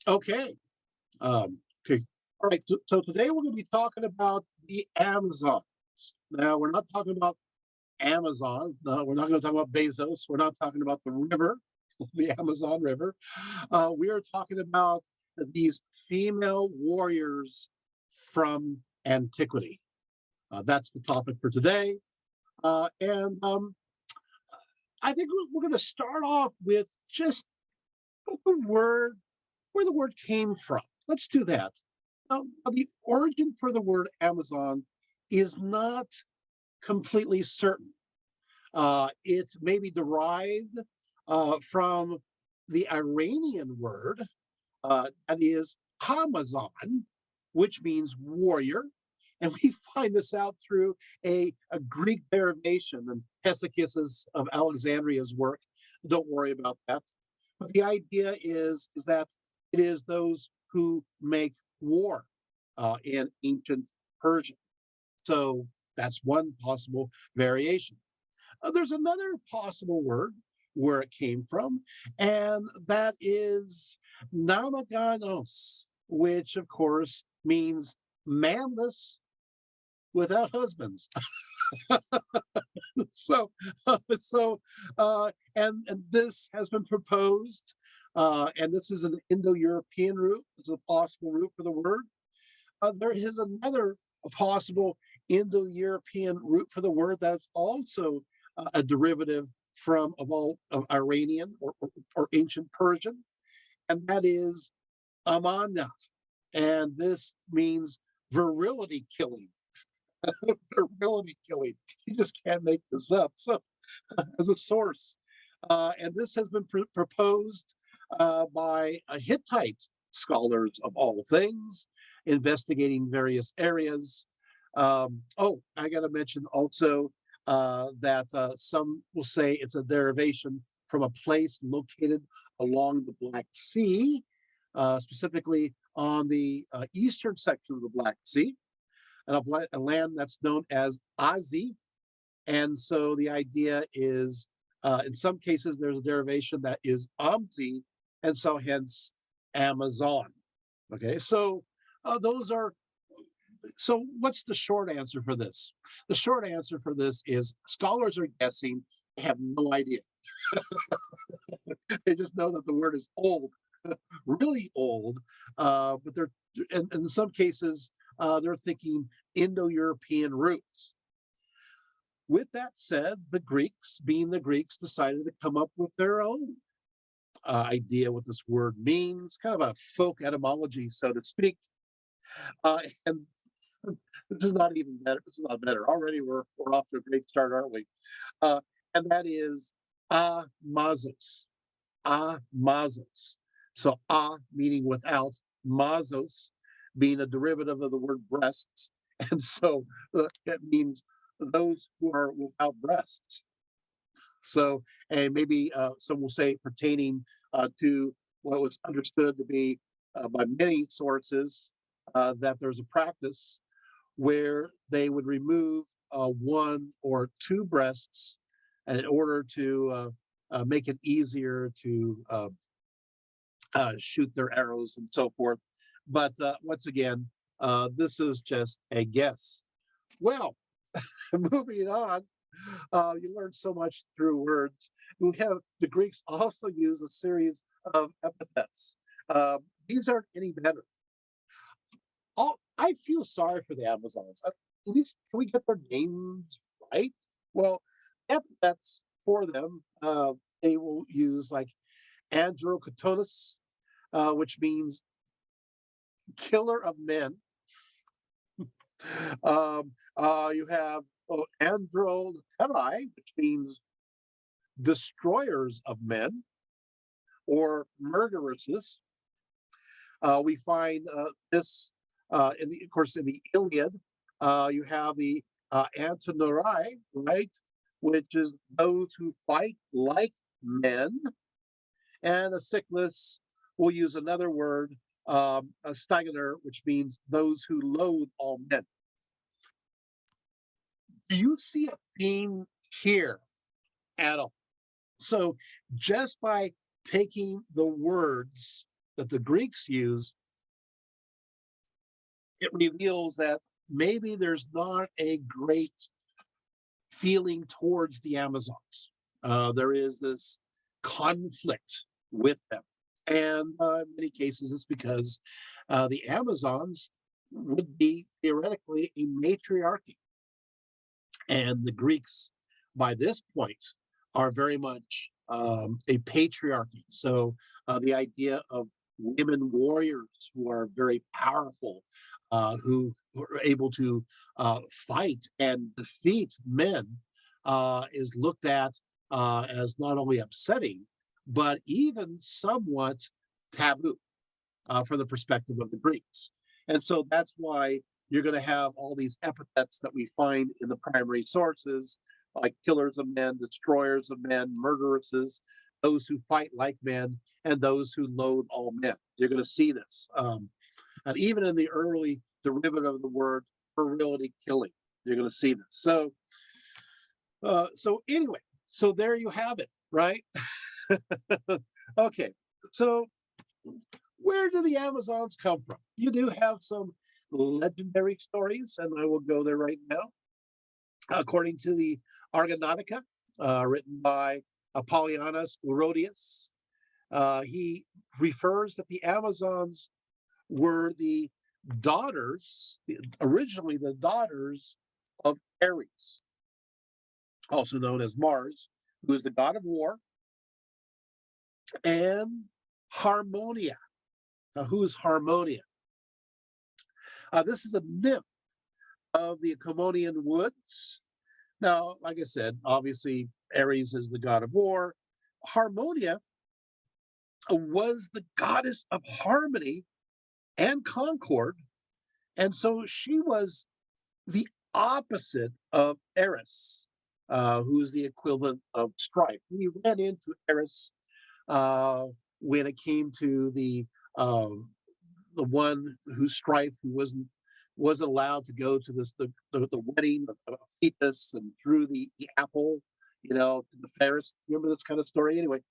Okay. Okay. All right. So today we're going to be talking about the Amazons. Now, we're not talking about Amazon. No, we're not going to talk about Bezos. We're not talking about the river, the Amazon River. We are talking about these female warriors from antiquity. That's the topic for today. And I think we're going to start off with just the word, where the word came from. Let's do that. The origin for the word Amazon is not completely certain. It may be derived from the Iranian word, that is Hamazon, which means warrior. And we find this out through a Greek derivation in Hesychius of Alexandria's work. Don't worry about that. But the idea is that it is those who make war in ancient Persian. So that's one possible variation. There's another possible word where it came from, and that is namaganos, which of course means manless without husbands. so, and this has been proposed, and this is an Indo-European root. This is a possible root for the word. There is another possible Indo-European root for the word that's also a derivative from of Iranian or ancient Persian, and that is amana, and this means virility killing. Virility killing. You just can't make this up. So, as a source, and this has been proposed by Hittite scholars of all things, investigating various areas. Oh, I got to mention also that some will say it's a derivation from a place located along the Black Sea, specifically on the eastern section of the Black Sea, and a land that's known as Azi. And so the idea is, in some cases, there's a derivation that is Amzi, and so hence Amazon. Okay, so those are. So what's the short answer for this? The short answer for this is scholars are guessing. They have no idea. They just know that the word is old, really old. But they're in some cases they're thinking Indo-European roots. With that said, the Greeks, being the Greeks, decided to come up with their own idea what this word means, kind of a folk etymology, so to speak. And this is not even better. This is not better. Already we're off to a great start, aren't we? Uh, and that is amazos. Amazos. So meaning without, mazos being a derivative of the word breasts. And so it means those who are without breasts. So, and maybe some will say pertaining to what was understood to be by many sources that there's a practice where they would remove one or two breasts, and in order to make it easier to shoot their arrows and so forth. But once again, this is just a guess. Well, moving on, you learn so much through words. We have the Greeks also use a series of epithets. These aren't any better. I feel sorry for the Amazons. At least can we get their names right? Well, epithets for them, they will use like androcotonus, which means killer of men. You have androlateri, which means destroyers of men or murderesses. We find this of course, in the Iliad. You have the Antonorai, right, which is those who fight like men, and a Cyclus will use another word, a Steigener, which means those who loathe all men. Do you see a theme here at all? So just by taking the words that the Greeks use, it reveals that maybe there's not a great feeling towards the Amazons. There is this conflict with them. And in many cases, it's because the Amazons would be theoretically a matriarchy. And the Greeks, by this point, are very much a patriarchy. So the idea of women warriors who are very powerful, who are able to fight and defeat men, is looked at as not only upsetting, but even somewhat taboo from the perspective of the Greeks. And so that's why you're going to have all these epithets that we find in the primary sources, like killers of men, destroyers of men, murderesses, those who fight like men, and those who loathe all men. You're going to see this. And even in the early derivative of the word virility killing, you're going to see this. So anyway, so there you have it, right? Okay, so where do the Amazons come from? You do have some legendary stories, and I will go there right now. According to the Argonautica, written by Apollonius Rhodius, he refers that the Amazons were the daughters, originally the daughters of Ares, also known as Mars, who is the god of war, and Harmonia. Now, who is Harmonia? This is a nymph of the Comonian woods. Now, like I said, obviously Ares is the god of war. Harmonia was the goddess of harmony and concord, and so she was the opposite of Eris, who is the equivalent of strife. We ran into Eris when it came to the one whose strife who wasn't allowed to go to the wedding of Thetis and threw the apple, to the Ferris. Remember this kind of story? Anyway,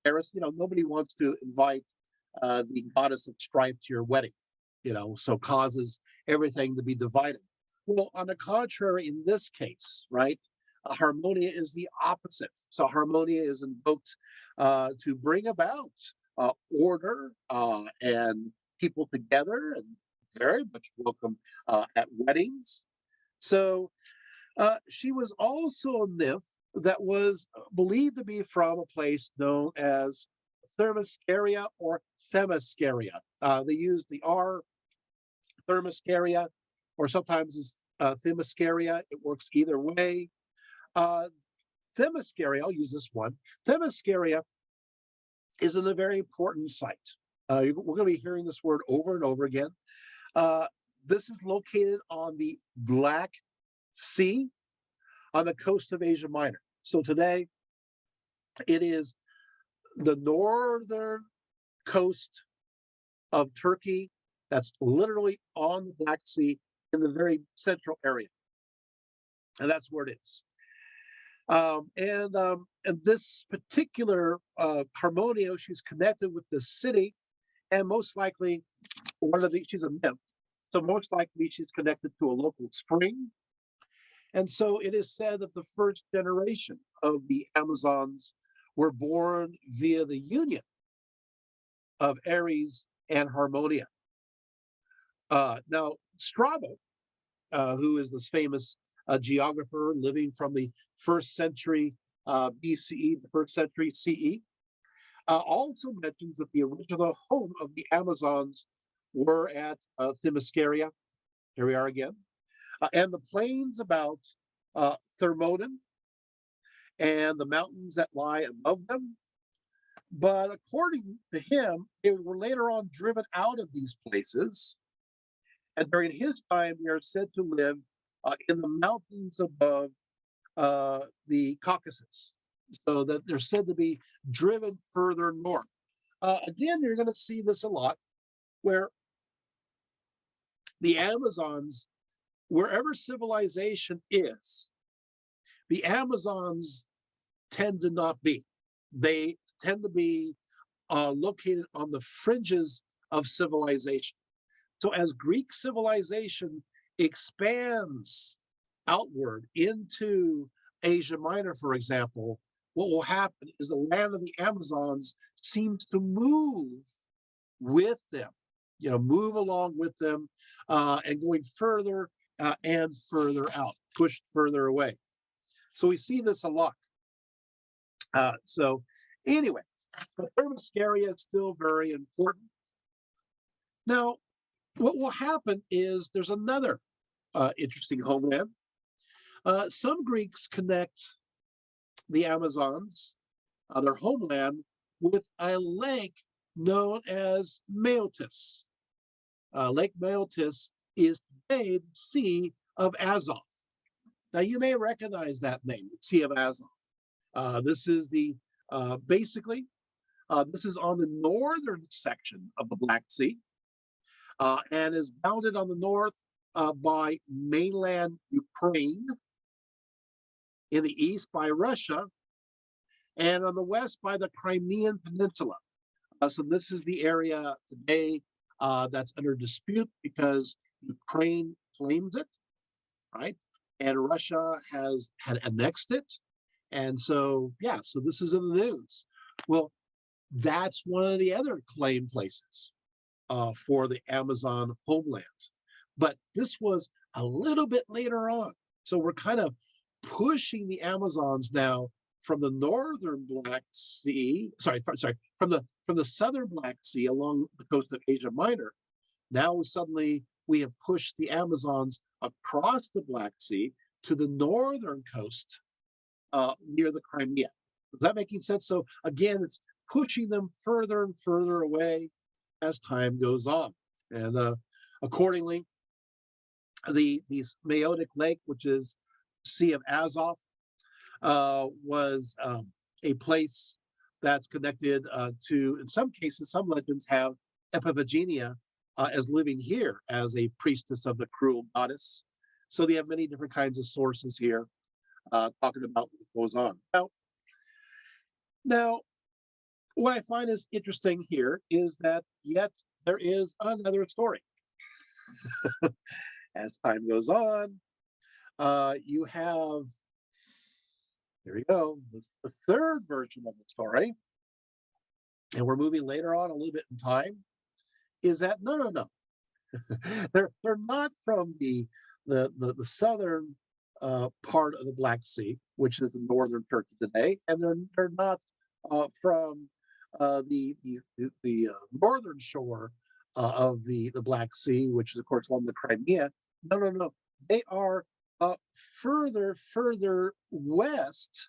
Ferris, nobody wants to invite the goddess of strife to your wedding, so causes everything to be divided. Well, on the contrary, in this case, right, Harmonia is the opposite. So Harmonia is invoked to bring about order and people together, and very much welcome at weddings. So she was also a nymph that was believed to be from a place known as Thermascaria or Themascaria. They use the R, Thermascaria, or sometimes it's Themascaria. It works either way. Themascaria, I'll use this one. Themascaria is in a very important site. We're going to be hearing this word over and over again. This is located on the Black Sea on the coast of Asia Minor. So today, it is the northern coast of Turkey that's literally on the Black Sea in the very central area. And that's where it is. And this particular Harmonia, she's connected with the city, and most likely she's a nymph. So most likely she's connected to a local spring. And so it is said that the first generation of the Amazons were born via the union of Ares and Harmonia. Now, Strabo, who is this famous geographer living from the 1st century BCE, the 1st century CE, also mentions that the original home of the Amazons were at Themascaria. Here we are again. And the plains about Thermodon and the mountains that lie above them. But according to him, they were later on driven out of these places. And during his time, they are said to live in the mountains above the Caucasus. So that they're said to be driven further north. Again, you're going to see this a lot, where the Amazons, wherever civilization is, the Amazons tend to not be. They tend to be located on the fringes of civilization. So as Greek civilization expands outward into Asia Minor, for example, what will happen is the land of the Amazons seems to move with them, move along with them, and going further and further out, pushed further away. So we see this a lot. So anyway, but Thermoscaria is still very important. Now, what will happen is there's another interesting homeland. Some Greeks connect the Amazons, their homeland, with a lake known as Maeotis. Lake Maeotis is today the Sea of Azov. Now, you may recognize that name, the Sea of Azov. This is basically, this is on the northern section of the Black Sea, and is bounded on the north by mainland Ukraine, in the east by Russia, and on the west by the Crimean Peninsula. So this is the area today that's under dispute because Ukraine claims it, right? And Russia had annexed it. And so, yeah, so this is in the news. Well, that's one of the other claim places for the Amazon homeland. But this was a little bit later on. So we're kind of pushing the Amazons now from the northern Black Sea, from the southern Black Sea along the coast of Asia Minor. Now suddenly we have pushed the Amazons across the Black Sea to the northern coast near the Crimea. Is that making sense? So again, it's pushing them further and further away as time goes on. And accordingly, the Maeotic Lake, which is Sea of Azov, was a place that's connected to, in some cases, some legends have Epiphagenia as living here as a priestess of the cruel goddess. So they have many different kinds of sources here talking about what goes on. Now, what I find is interesting here is that yet there is another story. As time goes on, you have, here we go, the third version of the story, and we're moving later on a little bit in time, is that no. they're not from the southern part of the Black Sea, which is the northern Turkey today, and they're not from the northern shore of the Black Sea, which is of course along the Crimea. No. They are further west,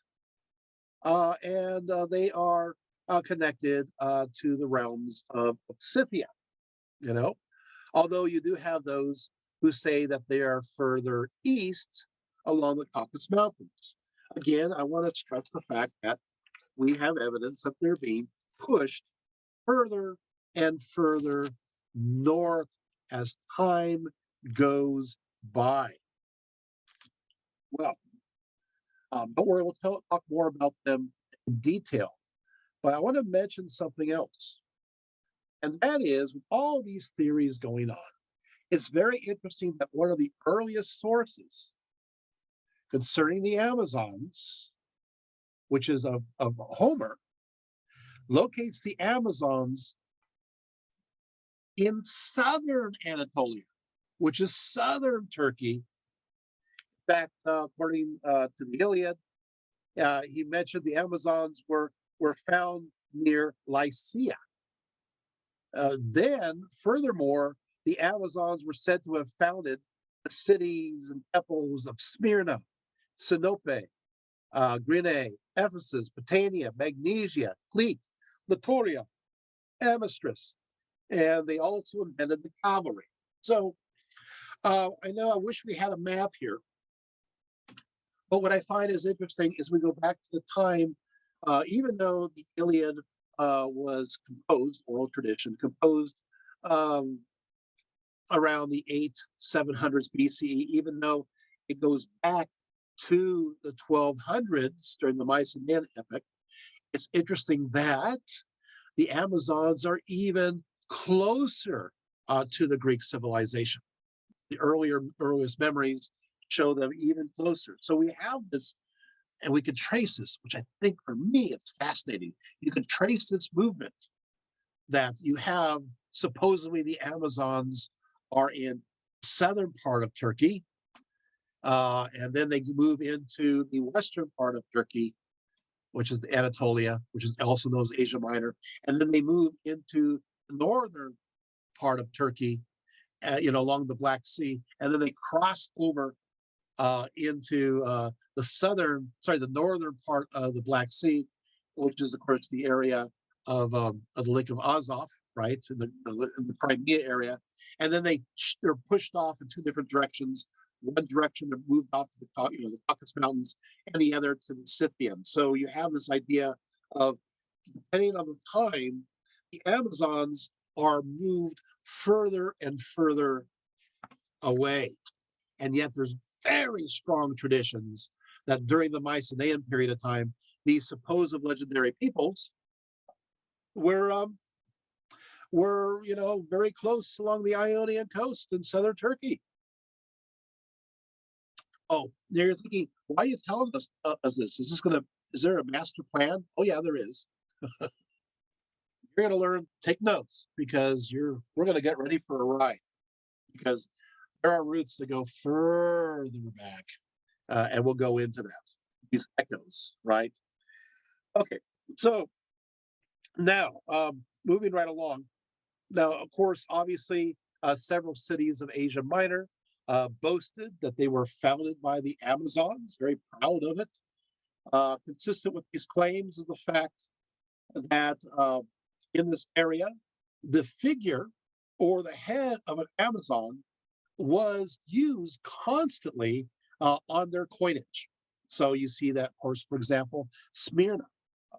and they are connected to the realms of Scythia. Although you do have those who say that they are further east along the Caucasus Mountains. Again, I want to stress the fact that we have evidence that they're being pushed further and further north as time goes by. Well, don't worry, we'll talk more about them in detail, but I want to mention something else. And that is, with all these theories going on, it's very interesting that one of the earliest sources concerning the Amazons, which is of Homer, locates the Amazons in southern Anatolia, which is southern Turkey. In fact, according to the Iliad, he mentioned the Amazons were found near Lycia. Then, furthermore, the Amazons were said to have founded the cities and temples of Smyrna, Sinope, Gryne, Ephesus, Batanea, Magnesia, Crete, Latoria, Amistris, and they also invented the cavalry. So I know I wish we had a map here, but what I find is interesting is we go back to the time, even though the Iliad was composed, oral tradition, composed around the 700s BCE, even though it goes back to the 1200s during the Mycenaean epoch, it's interesting that the Amazons are even closer to the Greek civilization. The earliest memories show them even closer. So we have this, and we can trace this, which I think for me, it's fascinating. You can trace this movement that you have supposedly the Amazons are in southern part of Turkey, and then they move into the western part of Turkey, which is Anatolia, which is also known as Asia Minor, and then they move into the northern part of Turkey, along the Black Sea, and then they cross over into the northern part of the Black Sea, which is of course the area of the Lake of Azov, right, in the Crimea area, and then they're pushed off in two different directions. One direction they're moved off to the Caucasus Mountains, and the other to the Scythian. So you have this idea of, depending on the time, the Amazons are moved further and further away, and yet there's very strong traditions that during the Mycenaean period of time, these supposed legendary peoples were very close along the Ionian coast in southern Turkey. Oh, you're thinking, why are you telling us this? Is there a master plan? Oh yeah, there is. You're going to learn, take notes, because we're going to get ready for a ride, because there are roots that go further back, and we'll go into that. These echoes, right? Okay, so now moving right along. Now, of course, obviously, several cities of Asia Minor boasted that they were founded by the Amazons, very proud of it. Consistent with these claims is the fact that in this area, the figure or the head of an Amazon was used constantly on their coinage. So you see that, of course, for example, Smyrna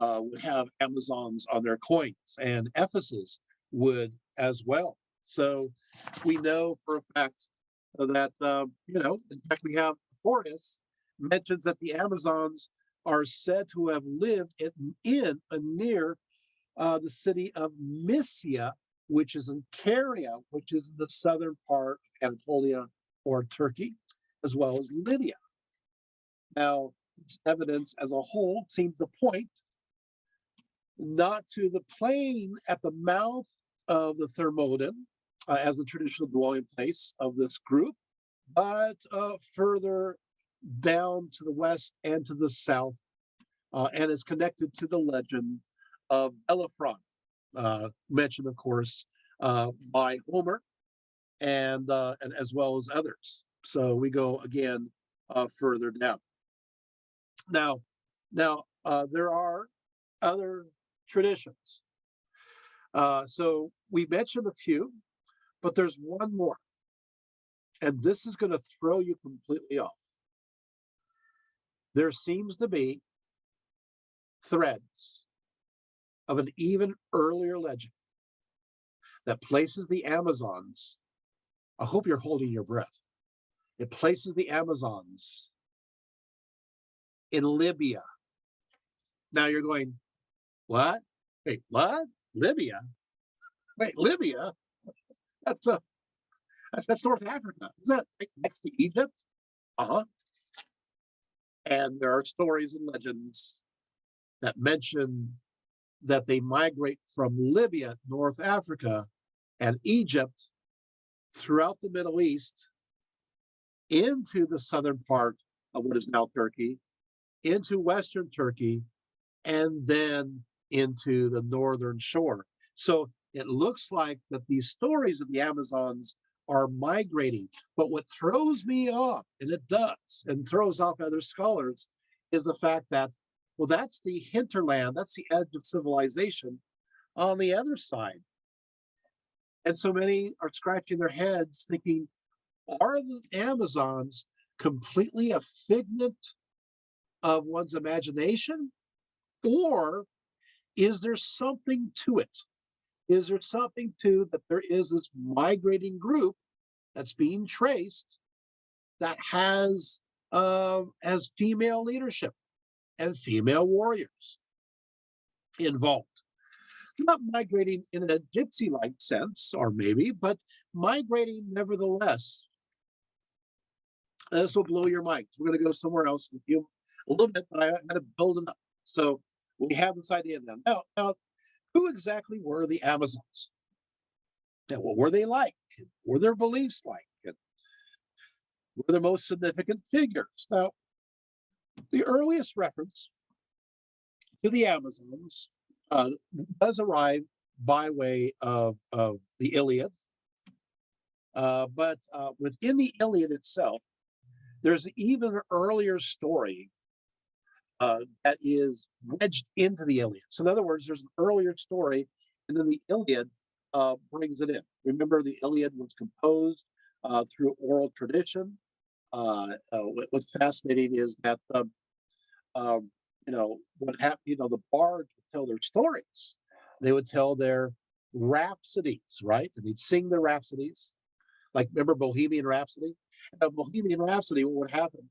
would have Amazons on their coins, and Ephesus would as well. So we know for a fact that, in fact, we have Horace mentions that the Amazons are said to have lived in near the city of Mysia, which is in Caria, which is the southern part of Anatolia or Turkey, as well as Lydia. Now, this evidence as a whole seems to point not to the plain at the mouth of the Thermodon as the traditional dwelling place of this group, but further down to the west and to the south, and is connected to the legend of Bellerophon, mentioned, of course, by Homer, and as well as others. So we go again further down. Now, there are other traditions. So we mentioned a few, but there's one more, and this is going to throw you completely off. There seems to be threads of an even earlier legend that places the Amazons, I hope you're holding your breath, it places the Amazons in Libya. Now you're going, what? Wait, what? Libya? Wait, Libya? That's North Africa. Is that right next to Egypt? Uh-huh. And there are stories and legends that mention that they migrate from Libya, North Africa, and Egypt throughout the Middle East into the southern part of what is now Turkey, into Western Turkey, and then into the northern shore. So it looks like that these stories of the Amazons are migrating. But what throws me off, and it does, and throws off other scholars, is the fact that, well, that's the hinterland, that's the edge of civilization on the other side. And so many are scratching their heads thinking, are the Amazons completely a figment of one's imagination? Or is there something to it? Is there something to that there is this migrating group that's being traced that has female leadership and female warriors involved? not migrating in a gypsy-like sense, or maybe, but migrating nevertheless. This will blow your mind. We're going to go somewhere else in a little bit, but I got to build it up. So we have this idea now. Now, who exactly were the Amazons? And what were they like? What were their beliefs like? And what were their most significant figures? Now, the earliest reference to the Amazons does arrive by way of the Iliad, but within the Iliad itself, there's an even earlier story that is wedged into the Iliad. So, in other words, there's an earlier story, and then the Iliad brings it in. Remember, the Iliad was composed through oral tradition. What's fascinating is that what happened. The bards would tell their stories. They would tell their rhapsodies, right? And they'd sing their rhapsodies. Like, remember Bohemian Rhapsody? Bohemian Rhapsody, what would happen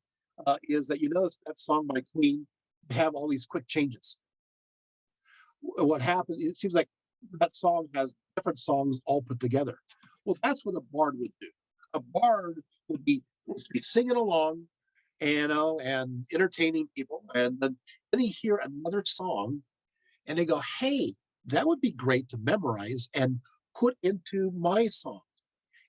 is that you notice that song by Queen have all these quick changes. What happened, it seems like that song has different songs all put together. Well, that's what a bard would do. A bard would be singing along, and entertaining people, and then they hear another song, and they go, "Hey, that would be great to memorize and put into my song."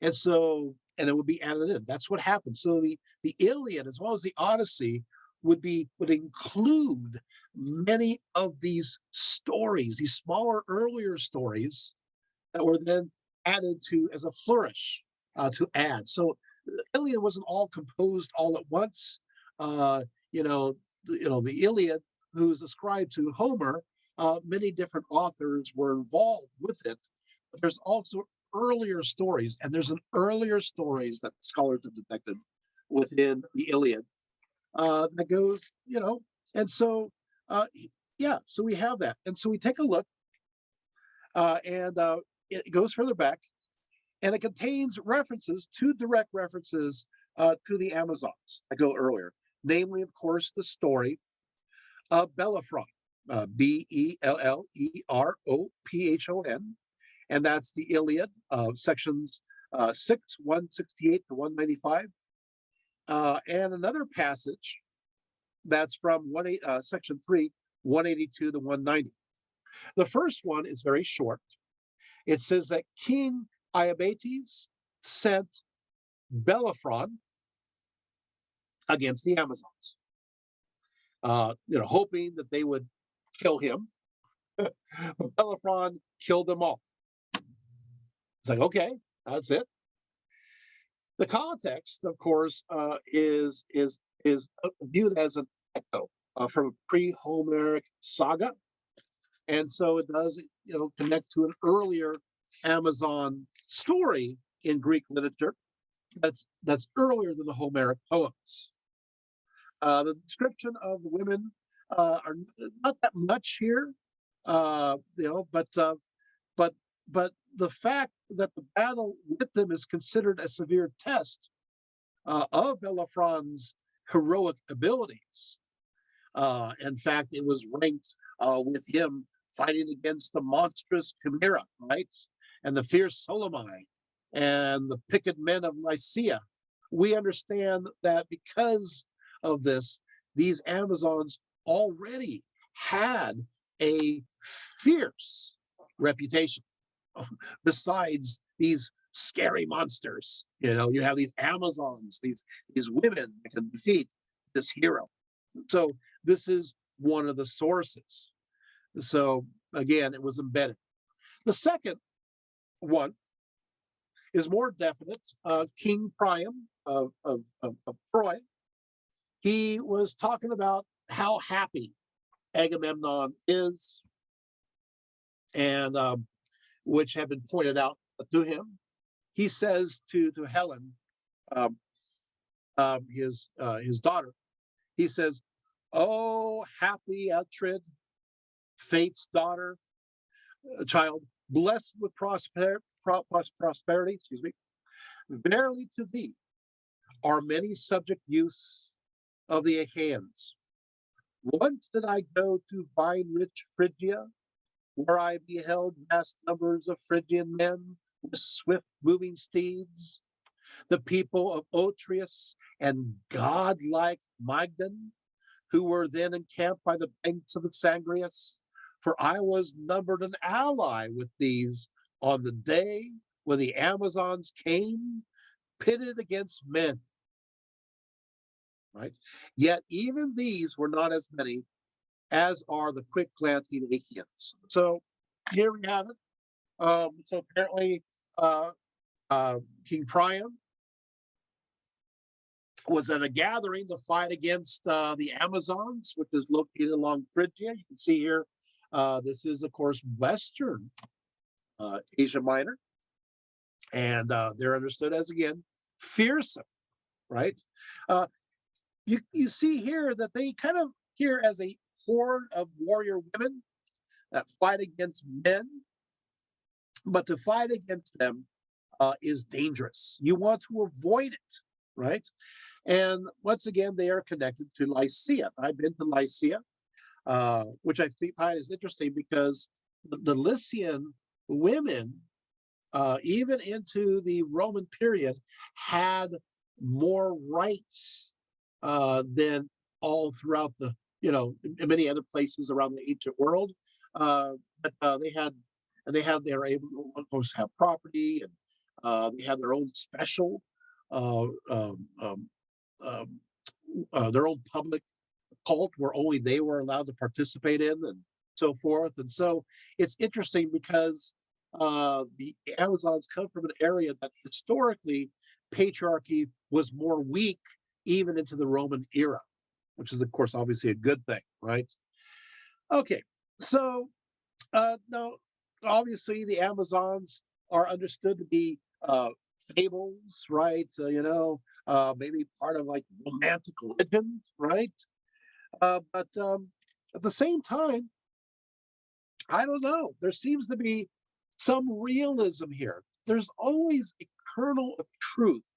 And it would be added in. That's what happened. So the Iliad, as well as the Odyssey, would include many of these stories, these smaller, earlier stories that were then added to as a flourish to add. So the Iliad wasn't all composed all at once. Uh, the Iliad, who's ascribed to Homer, many different authors were involved with it. But there's also earlier stories, and there's an earlier stories that scholars have detected within the Iliad that goes, and so yeah, so we have that, and so we take a look, and it goes further back, and it contains direct references to the Amazons that go earlier, namely, of course, the story of Bellerophon, Bellerophon, and that's the Iliad, sections 168 to 195. And another passage that's from section 3, 182 to 190. The first one is very short. It says that King Iobates sent Bellerophon against the Amazons, hoping that they would kill him. But Bellerophon killed them all. It's like, okay, that's it. The context, of course, is viewed as an echo from a pre-Homeric saga, and so it does, connect to an earlier Amazon story in Greek literature that's earlier than the Homeric poems. The description of the women are not that much here, but the fact that the battle with them is considered a severe test of Bellerophon's heroic abilities. In fact, it was ranked with him fighting against the monstrous Chimera, right? And the fierce Solomai and the picket men of Lycia. We understand that because of this, these Amazons already had a fierce reputation. Besides these scary monsters, you have these Amazons, these women that can defeat this hero. So this is one of the sources. So again, it was embedded. The second one is more definite. King Priam of Troy, he was talking about how happy Agamemnon is, and which have been pointed out to him. He says to Helen, his daughter, he says, "Oh, happy Atrid, fate's daughter, child, blessed with prosperity, excuse me. Verily to thee are many subject use of the Achaeans. Once did I go to vine-rich Phrygia, where I beheld vast numbers of Phrygian men with swift moving steeds, the people of Otreus and godlike Mygdon, who were then encamped by the banks of the Sangrius. For I was numbered an ally with these on the day when the Amazons came, pitted against men. Right? Yet even these were not as many as are the quick glancing Achaeans. So here we have it. So apparently, uh, King Priam was at a gathering to fight against the Amazons, which is located along Phrygia. You can see here, this is, of course, Western Asia Minor. And they're understood as, again, fearsome, right? You see here that they kind of here as a horde of warrior women that fight against men, but to fight against them is dangerous. You want to avoid it, right? And once again, they are connected to Lycia. I've been to Lycia, which I find is interesting because the Lycian women, even into the Roman period, had more rights than all throughout the, in many other places around the ancient world. But they were able to, of course, have property, and they had their own special, uh, um, um, um, their own public cult where only they were allowed to participate in, and so forth. And so it's interesting because the Amazons come from an area that historically patriarchy was more weak even into the Roman era, which is, of course, obviously a good thing, right? Okay, so now, obviously, the Amazons are understood to be fables, right? Maybe part of like romantic legend, right? But at the same time, I don't know. There seems to be some realism here. There's always a kernel of truth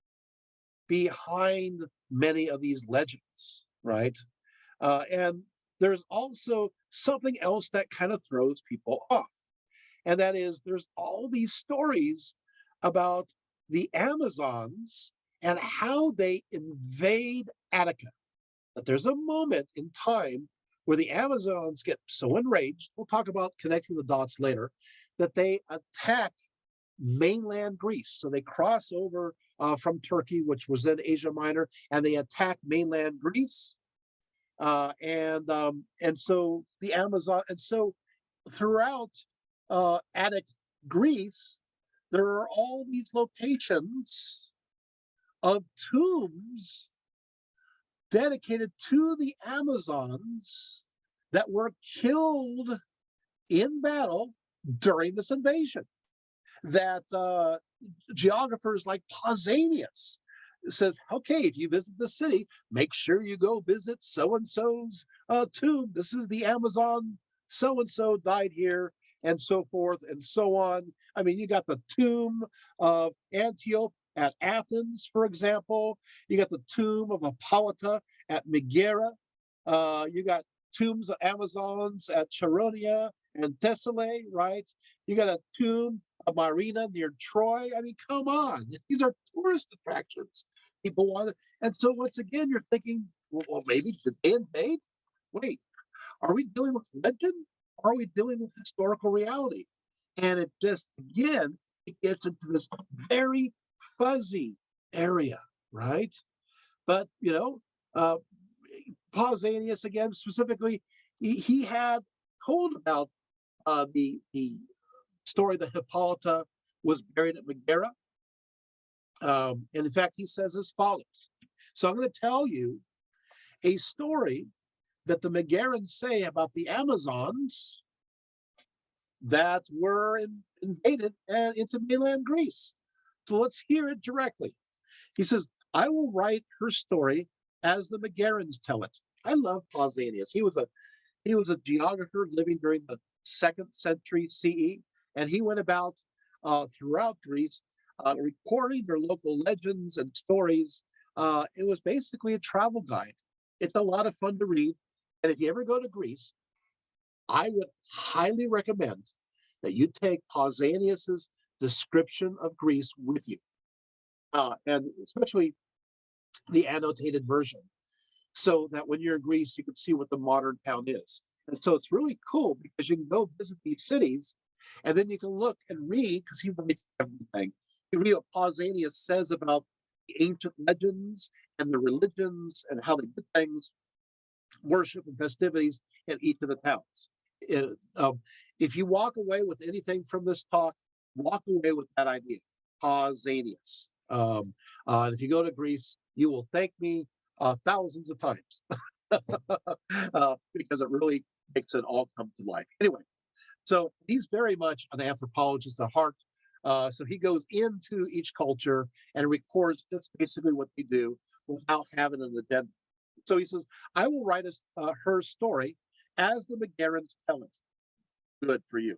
behind many of these legends, right? And there's also something else that kind of throws people off. And that is, there's all these stories about the Amazons and how they invade Attica. But there's a moment in time where the Amazons get so enraged, we'll talk about connecting the dots later, that they attack mainland Greece. So they cross over from Turkey, which was then Asia Minor, and they attack mainland Greece. And so the Amazon, and so throughout Attic Greece, there are all these locations of tombs dedicated to the Amazons that were killed in battle during this invasion. That geographers like Pausanias says, okay, if you visit the city, make sure you go visit so-and-so's tomb. This is the Amazon so-and-so died here, and so forth and so on. I mean, you got the tomb of Antiope at Athens, for example. You got the tomb of Hippolyta at Megara. You got tombs of Amazons at Charonia and Thessaly, right? You got a tomb of Myrina near Troy. I mean, come on. These are tourist attractions. People want it. And so once again, you're thinking, well, maybe did they invade? Wait, are we dealing with legend? Or are we dealing with historical reality? And it just, again, it gets into this very fuzzy area, right? But, Pausanias, again, specifically, he had told about the story that Hippolyta was buried at Megara. And in fact, he says as follows. So I'm going to tell you a story that the Megarans say about the Amazons that were invaded into mainland Greece. So let's hear it directly. He says, I will write her story as the Megarans tell it. I love Pausanias. He was a geographer living during the 2nd century CE, and he went about throughout Greece recording their local legends and stories. It was basically a travel guide. It's a lot of fun to read. And if you ever go to Greece, I would highly recommend that you take Pausanias's description of Greece with you, and especially the annotated version, so that when you're in Greece, you can see what the modern town is. And so it's really cool because you can go visit these cities, and then you can look and read, because he writes everything. You read what Pausanias says about the ancient legends and the religions and how they did things, worship and festivities in each of the towns. If you walk away with anything from this talk, walk away with that idea, Pausanias. And if you go to Greece, you will thank me thousands of times because it really makes it all come to life. Anyway, so he's very much an anthropologist at heart. So he goes into each culture and records just basically what they do without having an addendum. So he says, I will write her story as the Megarans tell it. Good for you.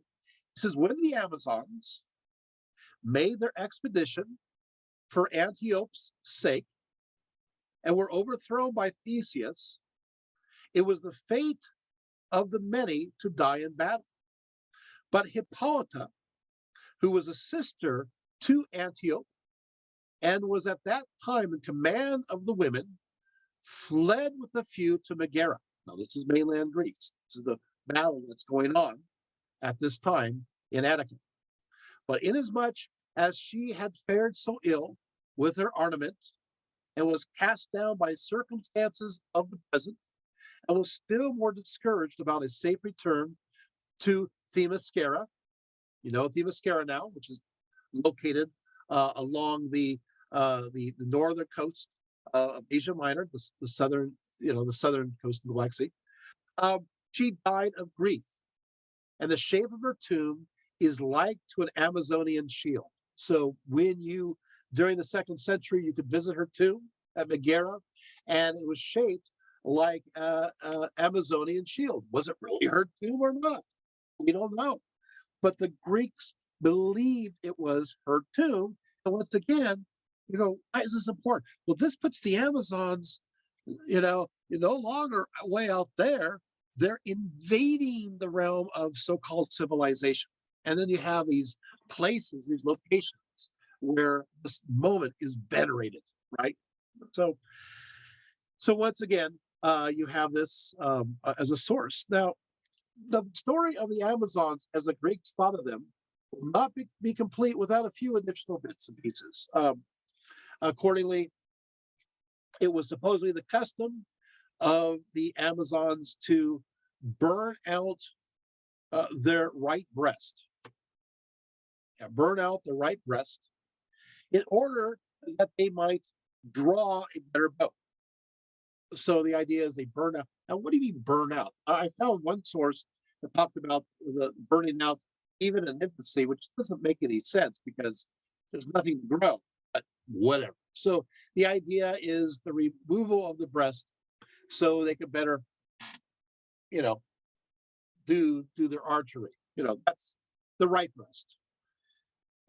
He says, when the Amazons made their expedition for Antiope's sake and were overthrown by Theseus, it was the fate of the many to die in battle. But Hippolyta, who was a sister to Antiope and was at that time in command of the women, fled with a few to Megara. Now, this is mainland Greece. This is the battle that's going on at this time in Attica. But inasmuch as she had fared so ill with her armament and was cast down by circumstances of the present, and was still more discouraged about a safe return to Themyscira, you know Themyscira now, which is located along the northern coast of Asia Minor, the southern, the southern coast of the Black Sea. She died of grief, and the shape of her tomb is like to an Amazonian shield. So during the 2nd century, you could visit her tomb at Megara, and it was shaped like an Amazonian shield. Was it really her tomb or not? We don't know. But the Greeks believed it was her tomb. And once again, why is this important? Well, this puts the Amazons, no longer way out there. They're invading the realm of so-called civilization. And then you have these places, these locations where this moment is venerated, right? So once again, you have this as a source. Now, the story of the Amazons, as the Greeks thought of them, will not be complete without a few additional bits and pieces. Accordingly, it was supposedly the custom of the Amazons to burn out their right breast. Burn out the right breast in order that they might draw a better bow. So the idea is they burn out. Now, what do you mean burn out? I found one source that talked about the burning out even in infancy, which doesn't make any sense because there's nothing to grow, but whatever. So the idea is the removal of the breast so they could better, do their archery. That's the right breast.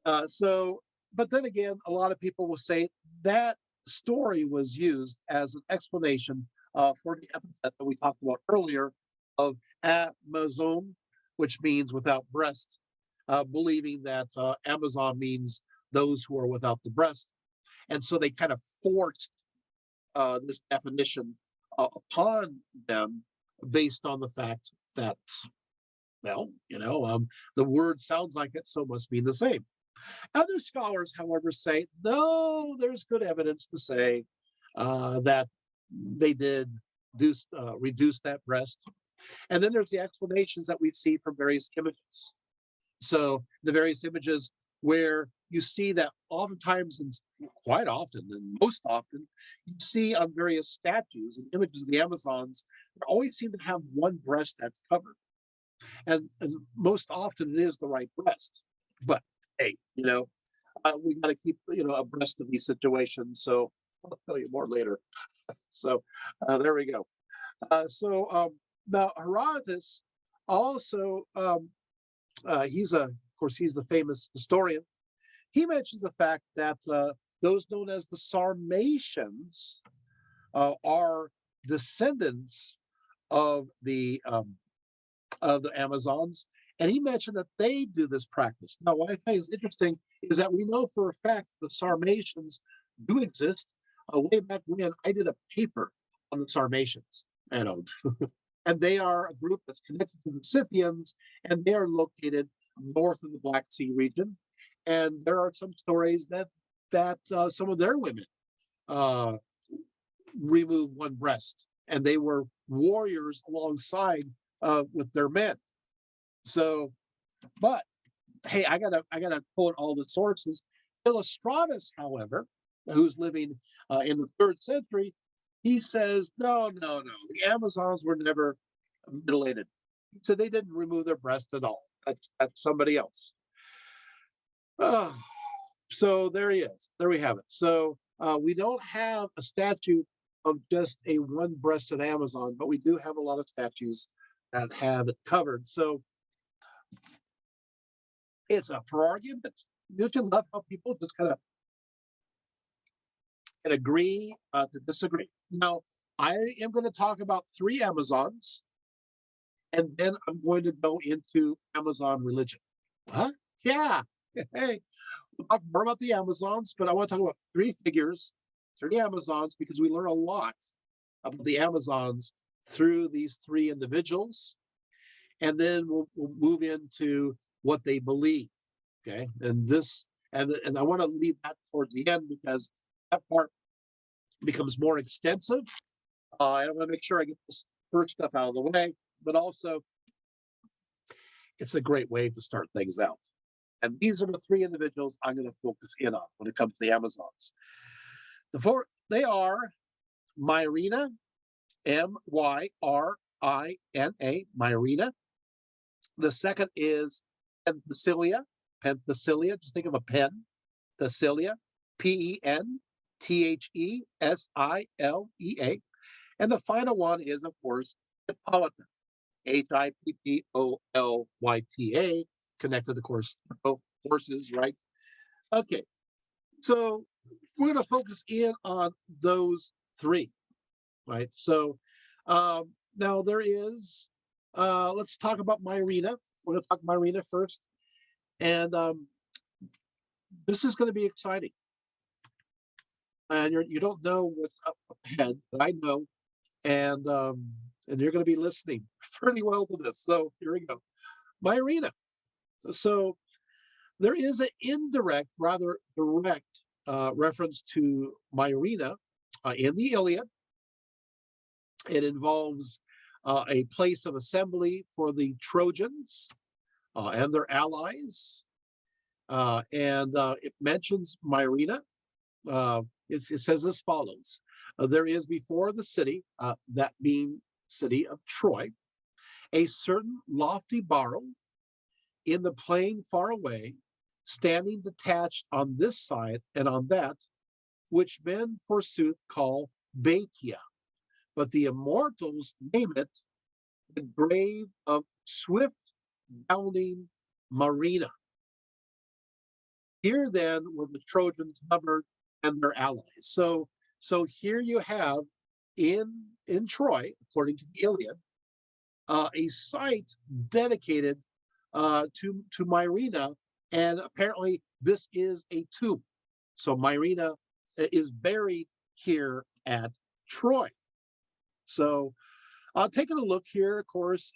But then again, a lot of people will say that story was used as an explanation for the epithet that we talked about earlier of Amazon, which means without breast, believing that Amazon means those who are without the breast. And so they kind of forced this definition upon them based on the fact that, the word sounds like it, so it must mean the same. Other scholars, however, say, no, there's good evidence to say that they did reduce that breast. And then there's the explanations that we see from various images. So the various images where you see that oftentimes, and quite often, and most often, you see on various statues and images of the Amazons, they always seem to have one breast that's covered. And most often it is the right breast. But hey, we got to keep, abreast of these situations. So I'll tell you more later. So there we go. Now Herodotus also, he's the famous historian. He mentions the fact that those known as the Sarmatians are descendants of the of the Amazons, and he mentioned that they do this practice. Now, what I find is interesting is that we know for a fact the Sarmatians do exist. Way back when I did a paper on the Sarmatians, and they are a group that's connected to the Scythians, and they are located north of the Black Sea region. And there are some stories that some of their women uh, removed one breast, and they were warriors alongside with their men. So, but hey, I gotta quote all the sources. Illustratus, however, who's living in the 3rd century, he says, no, no, no, the Amazons were never mutilated. He said they didn't remove their breast at all. That's somebody else. Oh, so there he is. There we have it. So we don't have a statue of just a one-breasted Amazon, but we do have a lot of statues that have it covered. So it's up for argument. Don't you love how people just kind of can agree to disagree? Now, I am going to talk about 3 Amazons, and then I'm going to go into Amazon religion. What? Yeah. Hey, we'll talk more about the Amazons, but I want to talk about 3 figures, 3 Amazons, because we learn a lot about the Amazons through these 3 individuals. And then we'll move into what they believe. Okay. And I want to leave that towards the end because that part becomes more extensive. I want to make sure I get this first stuff out of the way, but also it's a great way to start things out. And these are the 3 individuals I'm going to focus in on when it comes to the Amazons. They are Myrina, Myrina, Myrina. The second is Penthesilea, just think of a pen, Thesilia, Penthesilea. And the final one is, of course, Hippolyta, Hippollyta, connected, of course, horses, right? Okay, so we're going to focus in on those 3, right? So now there is, let's talk about Myrina. We're going to talk Myrina first. And this is going to be exciting. And you don't know what's up ahead, but I know. And you're going to be listening pretty well to this. So here we go. Myrina. So there is an indirect, rather direct reference to Myrina in the Iliad. It involves a place of assembly for the Trojans and their allies. And it mentions Myrina. It says as follows. There is before the city, that being city of Troy, a certain lofty barrow in the plain far away, standing detached on this side and on that, which men forsooth call Baetia, but the immortals name it the grave of swift bounding Myrina. Here then were the Trojans numbered and their allies. So here you have in Troy, according to the Iliad, a site dedicated to Myrina, and apparently this is a tomb. So Myrina is buried here at Troy. So taking a look here, of course,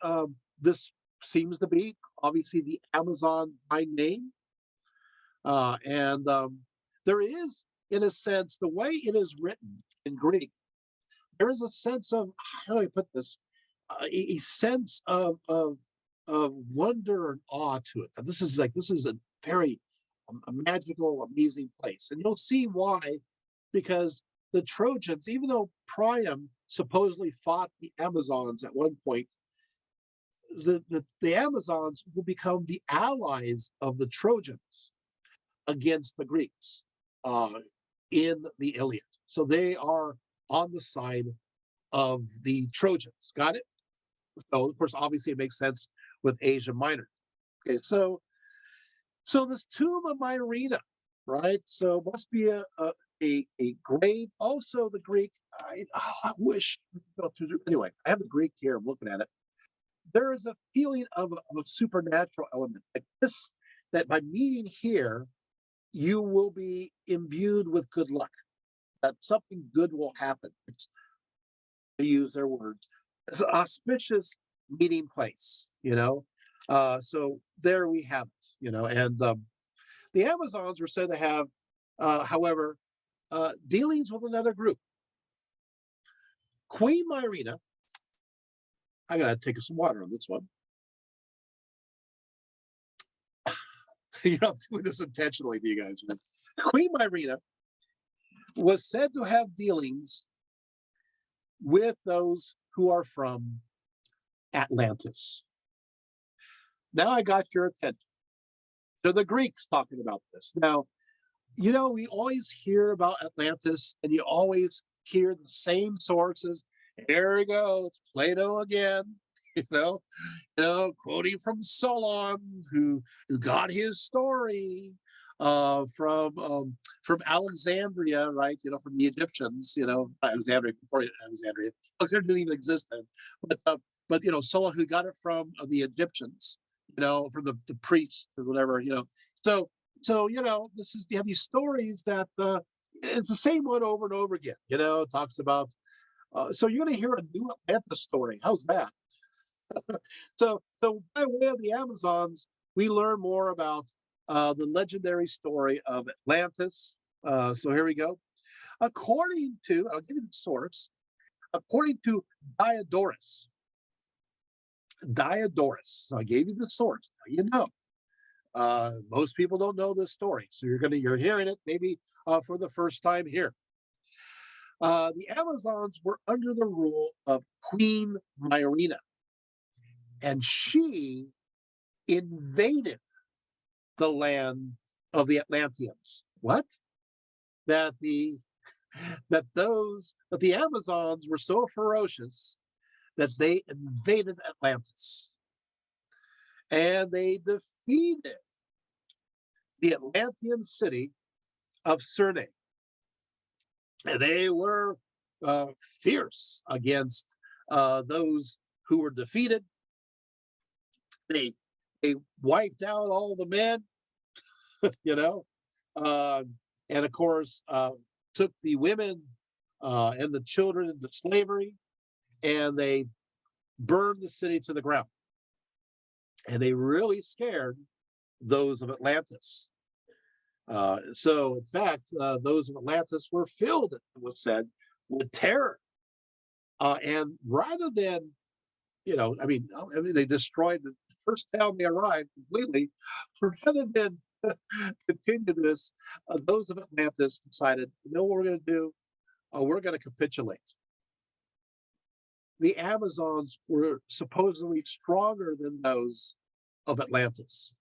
this seems to be obviously the Amazon by name. And there is, in a sense, the way it is written in Greek, there is a sense of, how do I put this? A sense of wonder and awe to it. This is a very a magical, amazing place. And you'll see why, because the Trojans, even though Priam supposedly fought the Amazons at one point, the Amazons will become the allies of the Trojans against the Greeks in the Iliad. So they are on the side of the Trojans. Got it? So of course, obviously, it makes sense with Asia Minor. Okay, so this tomb of Myrina, right? So must be a grave. Also, the Greek. I wish we could go through. Anyway, I have the Greek here. I'm looking at it. there is a feeling of a supernatural element. Like this, that by meeting here, you will be imbued with good luck, that something good will happen. It's, to use their words, it's an auspicious meeting place, you know. So there we have it, you know, and the Amazons were said to have, however, dealings with another group. Queen Myrina, I gotta take some water on this one. You know, I'm doing this intentionally to you guys. Queen Myrina was said to have dealings with those who are from Atlantis. Now I got your attention. To the Greeks talking about this. Now, you know, we always hear about Atlantis and you always hear the same sources. Here we go, it's Plato again, quoting from Solon, who got his story from Alexandria, right? You know, from the Egyptians, you know, Alexandria before Alexandria. Alexandria didn't even exist then, but you know, Solon who got it from the Egyptians, you know, from the priests or whatever, you know. So you know, this is, you have these stories that it's the same one over and over again. You know, it talks about. So you're going to hear a new Atlantis story. How's that? So by way of the Amazons, we learn more about the legendary story of Atlantis. So here we go. According to, I'll give you the source. According to Diodorus. So I gave you the source. Now you know. Most people don't know this story, so you're hearing it maybe for the first time here. The Amazons were under the rule of Queen Myrina, and she invaded the land of the Atlanteans. What? That the Amazons were so ferocious that they invaded Atlantis, and they defeated the Atlantean city of Cerne. And they were fierce against those who were defeated. They wiped out all the men, you know, and of course took the women and the children into slavery, and they burned the city to the ground. And they really scared those of Atlantis. So, in fact, those of Atlantis were filled, it was said, with terror. And rather than, they destroyed the first town they arrived completely. Rather than continue this, those of Atlantis decided, you know what we're going to do? We're going to capitulate. The Amazons were supposedly stronger than those of Atlantis.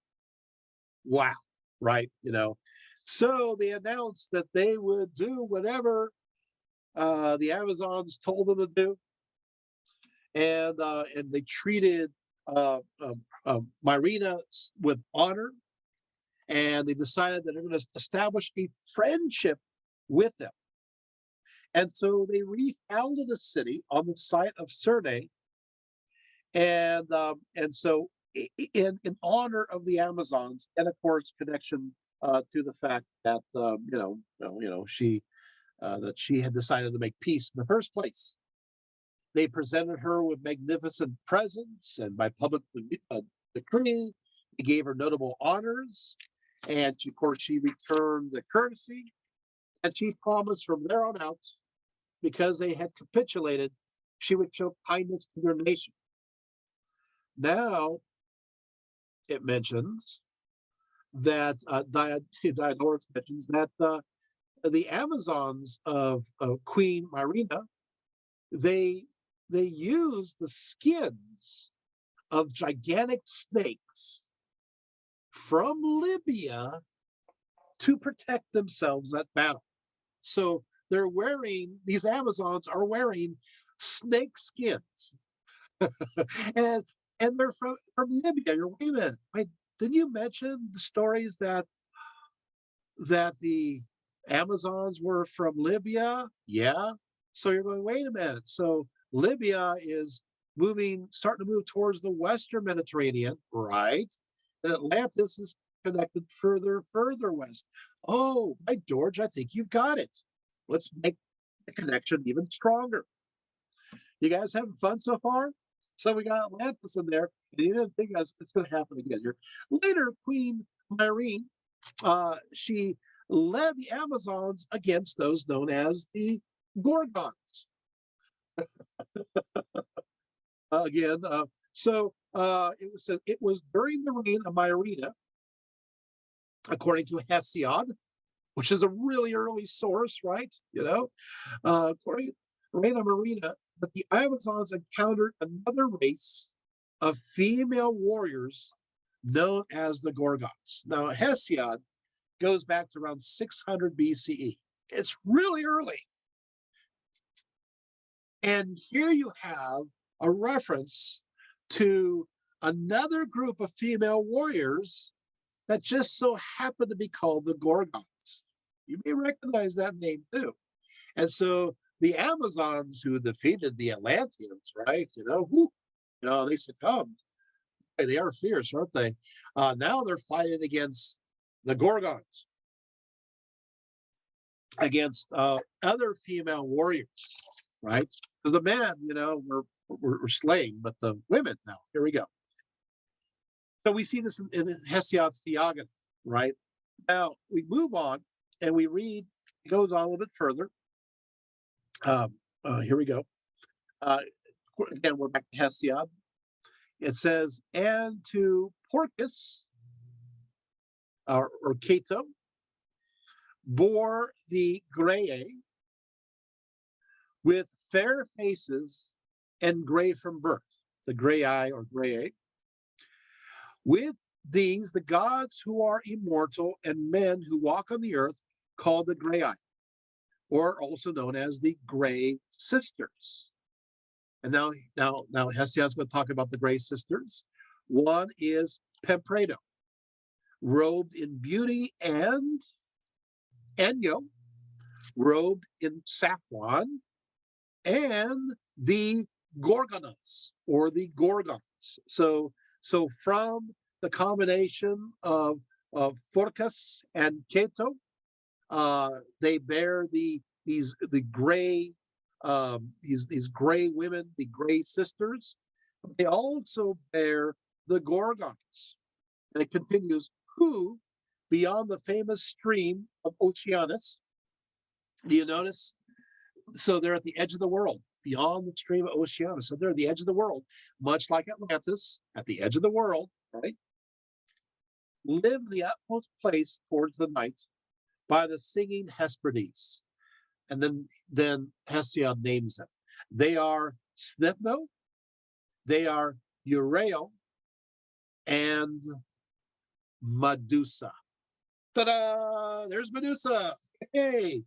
Wow, right? You know, so they announced that they would do whatever the Amazons told them to do, and they treated Myrina with honor, and they decided that they're going to establish a friendship with them. And so they refounded a city on the site of Cerne, and so in honor of the Amazons, and of course connection to the fact that she had decided to make peace in the first place. They presented her with magnificent presents, and by public decree, they gave her notable honors, and of course she returned the courtesy, and she promised from there on out, because they had capitulated, she would show kindness to their nation. Now, it mentions that Diodorus mentions that the Amazons of Queen Myrina, they use the skins of gigantic snakes from Libya to protect themselves at battle. So these Amazons are wearing snake skins. and they're from Libya. You're, wait a minute, didn't you mention the stories that the Amazons were from Libya? Yeah. So you're going, wait a minute. So Libya is starting to move towards the Western Mediterranean, right? And Atlantis is connected further west. Oh, by George, I think you've got it. Let's make the connection even stronger. You guys having fun so far? So we got Atlantis in there, and you didn't think it's going to happen again here. Later, Queen Myrene, she led the Amazons against those known as the Gorgons. Again, it was during the reign of Myrena, according to Hesiod, which is a really early source, right? According to the reign of Myrena, that the Amazons encountered another race of female warriors known as the Gorgons. Now, Hesiod goes back to around 600 BCE. It's really early. And here you have a reference to another group of female warriors that just so happen to be called the Gorgons. You may recognize that name too. And so the Amazons who defeated the Atlanteans, right? They succumbed. They are fierce, aren't they? Now they're fighting against the Gorgons, against other female warriors, right? Because the men, were slain, but the women now. Here we go. So we see this in Hesiod's Theogony, right? Now we move on and we read. It goes on a little bit further. Here we go. Again, we're back to Hesiod. It says, and to Porcus, or Cato, bore the Graeae with fair faces and gray from birth, the Graeae or Graeae. With these, the gods who are immortal and men who walk on the earth, called the Graeae, or also known as the Gray Sisters. And now Hesiod's going to talk about the Gray Sisters. One is Pempredo, robed in beauty, and Enyo, robed in saffron, and the Gorgonas, or the Gorgons. So from the combination of Phorcus and Cato, they bear these gray women, the Gray Sisters. They also bear the Gorgons. And it continues, who, beyond the famous stream of Oceanus, do you notice? So they're at the edge of the world, beyond the stream of Oceanus. So they're at the edge of the world, much like Atlantis, at the edge of the world, right? Live the utmost place towards the night by the singing Hesperides. And then Hesiod names them. They are Snithno, they are Uraeo, and Medusa. Ta-da! There's Medusa. Hey,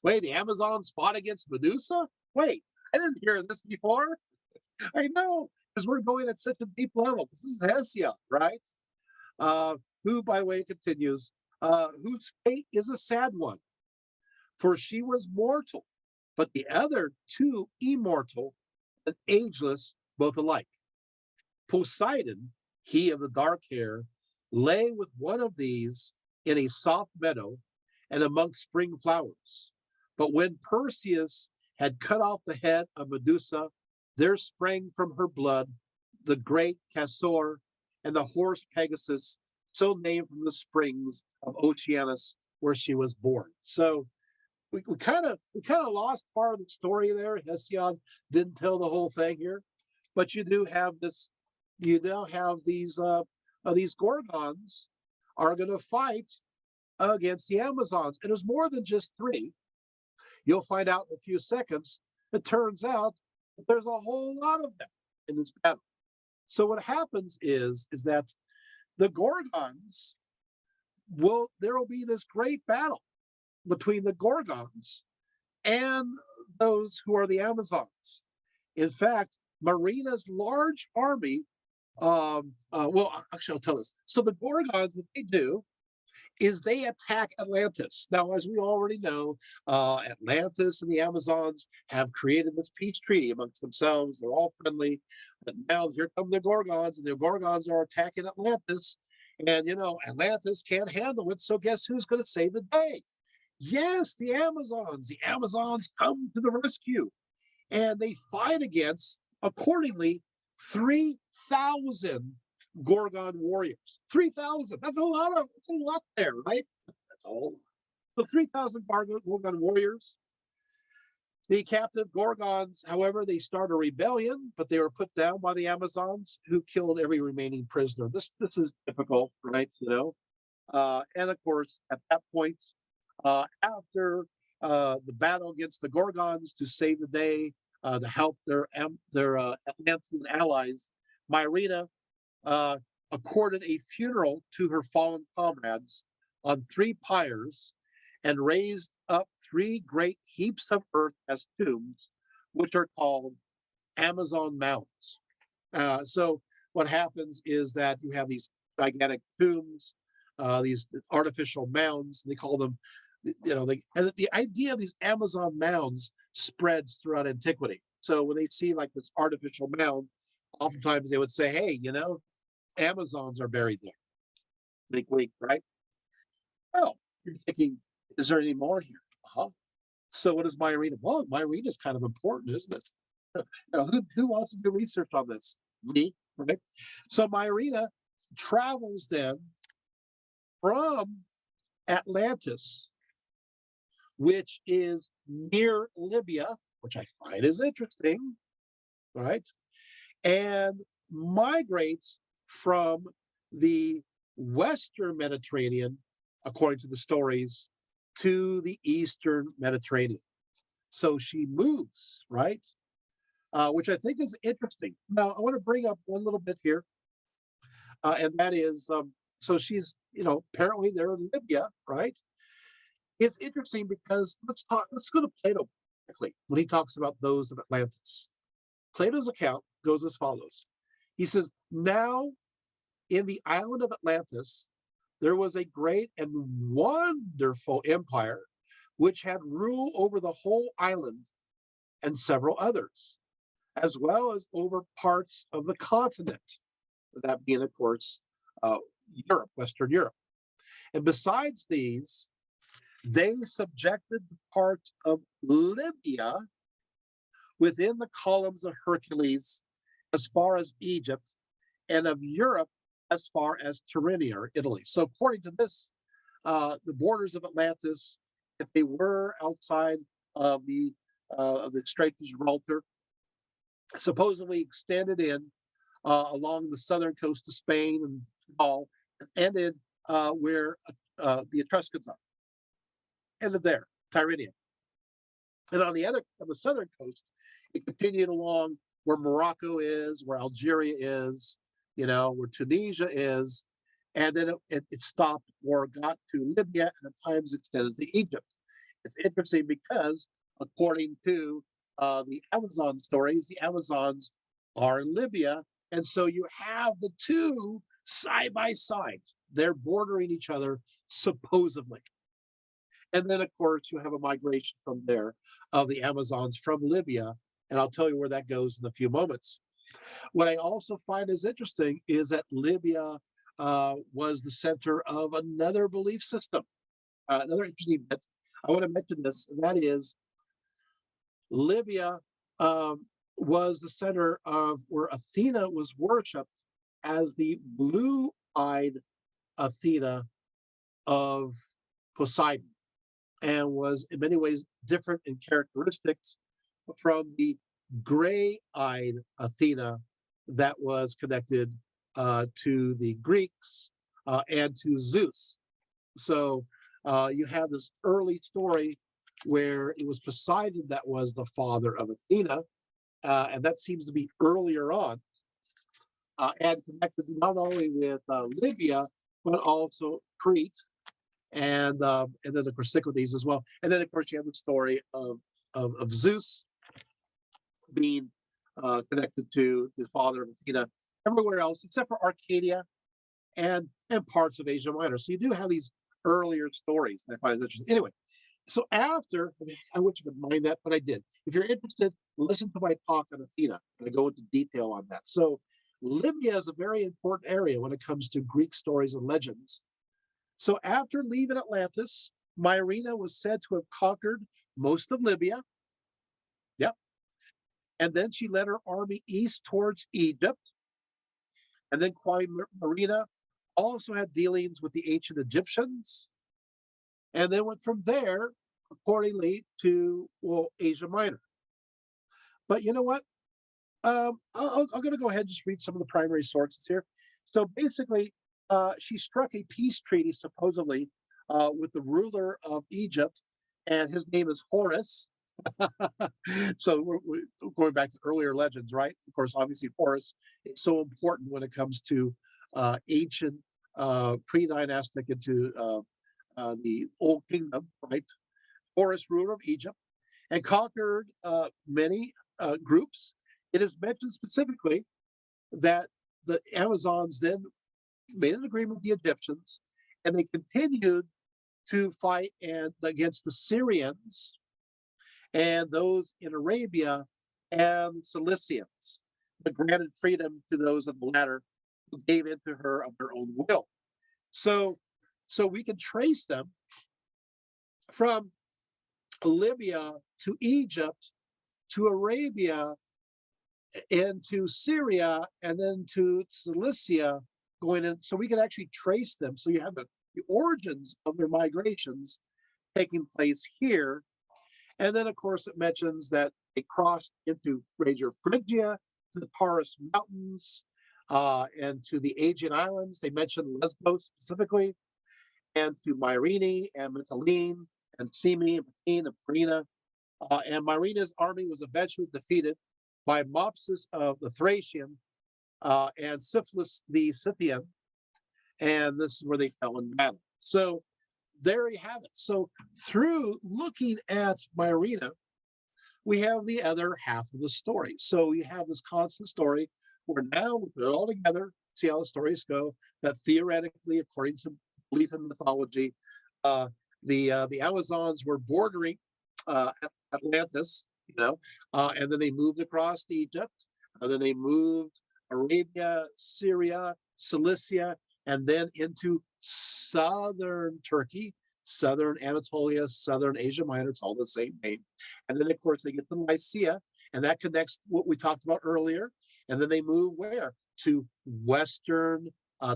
wait, the Amazons fought against Medusa? Wait, I didn't hear this before. I know, because we're going at such a deep level. This is Hesiod, right? Who, by the way, continues, whose fate is a sad one, for she was mortal, but the other two immortal and ageless, both alike. Poseidon, he of the dark hair, lay with one of these in a soft meadow and amongst spring flowers. But when Perseus had cut off the head of Medusa, there sprang from her blood the great Castor and the horse Pegasus, so named from the springs of Oceanus, where she was born. So we kind of lost part of the story there. Hesiod didn't tell the whole thing here, but you do have this. You now have these Gorgons are going to fight against the Amazons, and there's more than just three. You'll find out in a few seconds. It turns out that there's a whole lot of them in this battle. So what happens is that the Gorgons there will be this great battle between the Gorgons and those who are the Amazons. In fact, Myrena's large army, actually I'll tell this. So the Gorgons, what they do is they attack Atlantis. Now, as we already know, Atlantis and the Amazons have created this peace treaty amongst themselves. They're all friendly. But now here come the Gorgons, and the Gorgons are attacking Atlantis. And, Atlantis can't handle it. So guess who's going to save the day? Yes, the Amazons. The Amazons come to the rescue. And they fight against, accordingly, 3,000 Gorgon warriors. 3,000. That's a lot there, right? That's all. So 3,000 Gorgon warriors. The captive Gorgons, however, they start a rebellion, but they were put down by the Amazons, who killed every remaining prisoner. This is typical, right? And of course, at that point, after the battle against the Gorgons to save the day, to help their Atlantean allies, Myrina accorded a funeral to her fallen comrades on 3 pyres and raised up 3 great heaps of earth as tombs, which are called Amazon mounds. So what happens is that you have these gigantic tombs, these artificial mounds. They call them, and the idea of these Amazon mounds spreads throughout antiquity. So when they see like this artificial mound, oftentimes they would say, hey, Amazons are buried there. Wink, wink, right? Well, you're thinking, is there any more here? So what is Myrina? Well, Myrina is kind of important, isn't it? Who wants to do research on this? Me, right? So Myrina travels then from Atlantis, which is near Libya, which I find is interesting, right? And migrates from the Western Mediterranean, according to the stories, to the Eastern Mediterranean. So she moves, right? Which I think is interesting. Now, I want to bring up one little bit here, and that is, so she's, apparently they're in Libya, right? It's interesting because let's go to Plato quickly when he talks about those of Atlantis. Plato's account goes as follows. He says, now in the island of Atlantis, there was a great and wonderful empire which had rule over the whole island and several others, as well as over parts of the continent, that being, of course, Europe, Western Europe. And besides these, they subjected the parts of Libya within the columns of Hercules as far as Egypt, and of Europe as far as Turin or Italy. So according to this, the borders of Atlantis, if they were outside of the Strait of Gibraltar, supposedly extended in along the southern coast of Spain and all, and ended where the Etruscans are. Ended there, Tyrrhenia. And on the southern coast, it continued along where Morocco is, where Algeria is, where Tunisia is, and then it stopped or got to Libya and at times extended to Egypt. It's interesting because according to the Amazon stories, the Amazons are in Libya, and so you have the two side by side. They're bordering each other, supposedly. And then, of course, you have a migration from there of the Amazons from Libya, and I'll tell you where that goes in a few moments. What I also find is interesting is that Libya was the center of another belief system. Another interesting bit, I want to mention this, and that is Libya was the center of where Athena was worshipped as the blue-eyed Athena of Poseidon, and was in many ways different in characteristics from the gray-eyed Athena that was connected to the Greeks and to Zeus. So you have this early story where it was Poseidon that was the father of Athena, and that seems to be earlier on, and connected not only with Libya, but also Crete, and then the Cyclades as well. And then, of course, you have the story of Zeus being connected to the father of Athena everywhere else except for Arcadia and parts of Asia Minor. So you do have these earlier stories. I find it interesting. Anyway, so after, I wish I could mind that, but I did. If you're interested, listen to my talk on Athena, and I go into detail on that. So Libya is a very important area when it comes to Greek stories and legends. So after leaving Atlantis, Myrina was said to have conquered most of Libya. Yep. And then she led her army east towards Egypt. And then Queen Marina also had dealings with the ancient Egyptians. And then went from there, accordingly, to, well, Asia Minor. But you know what? I'm going to go ahead and just read some of the primary sources here. So basically, she struck a peace treaty, supposedly, with the ruler of Egypt, and his name is Horus. So we're going back to earlier legends, right? Of course, obviously, Horus is so important when it comes to ancient, pre-dynastic into the Old Kingdom, right? Horus, ruler of Egypt, and conquered many groups. It is mentioned specifically that the Amazons then made an agreement with the Egyptians, and they continued to fight against the Syrians and those in Arabia and Cilicians, but granted freedom to those of the latter who gave in to her of their own will. So we can trace them from Libya to Egypt to Arabia into Syria and then to Cilicia going in. So we can actually trace them. So you have the origins of their migrations taking place here. And then, of course, it mentions that they crossed into Major Phrygia, to the Taurus Mountains, and to the Aegean Islands. They mentioned Lesbos specifically, and to Myrene and Mytilene and Seme and Marina. And Myrina's army was eventually defeated by Mopsus of the Thracian and Syphilis the Scythian. And this is where they fell in battle. So there you have it. So through looking at Myrina, we have the other half of the story. So you have this constant story where now we put it all together, see how the stories go, that theoretically, according to belief in mythology, the Amazons were bordering Atlantis, and then they moved across Egypt, and then they moved Arabia, Syria, Cilicia, and then into southern Turkey, southern Anatolia, southern Asia Minor. It's all the same name. And then, of course, they get to Lycia, and that connects what we talked about earlier. And then they move where? To western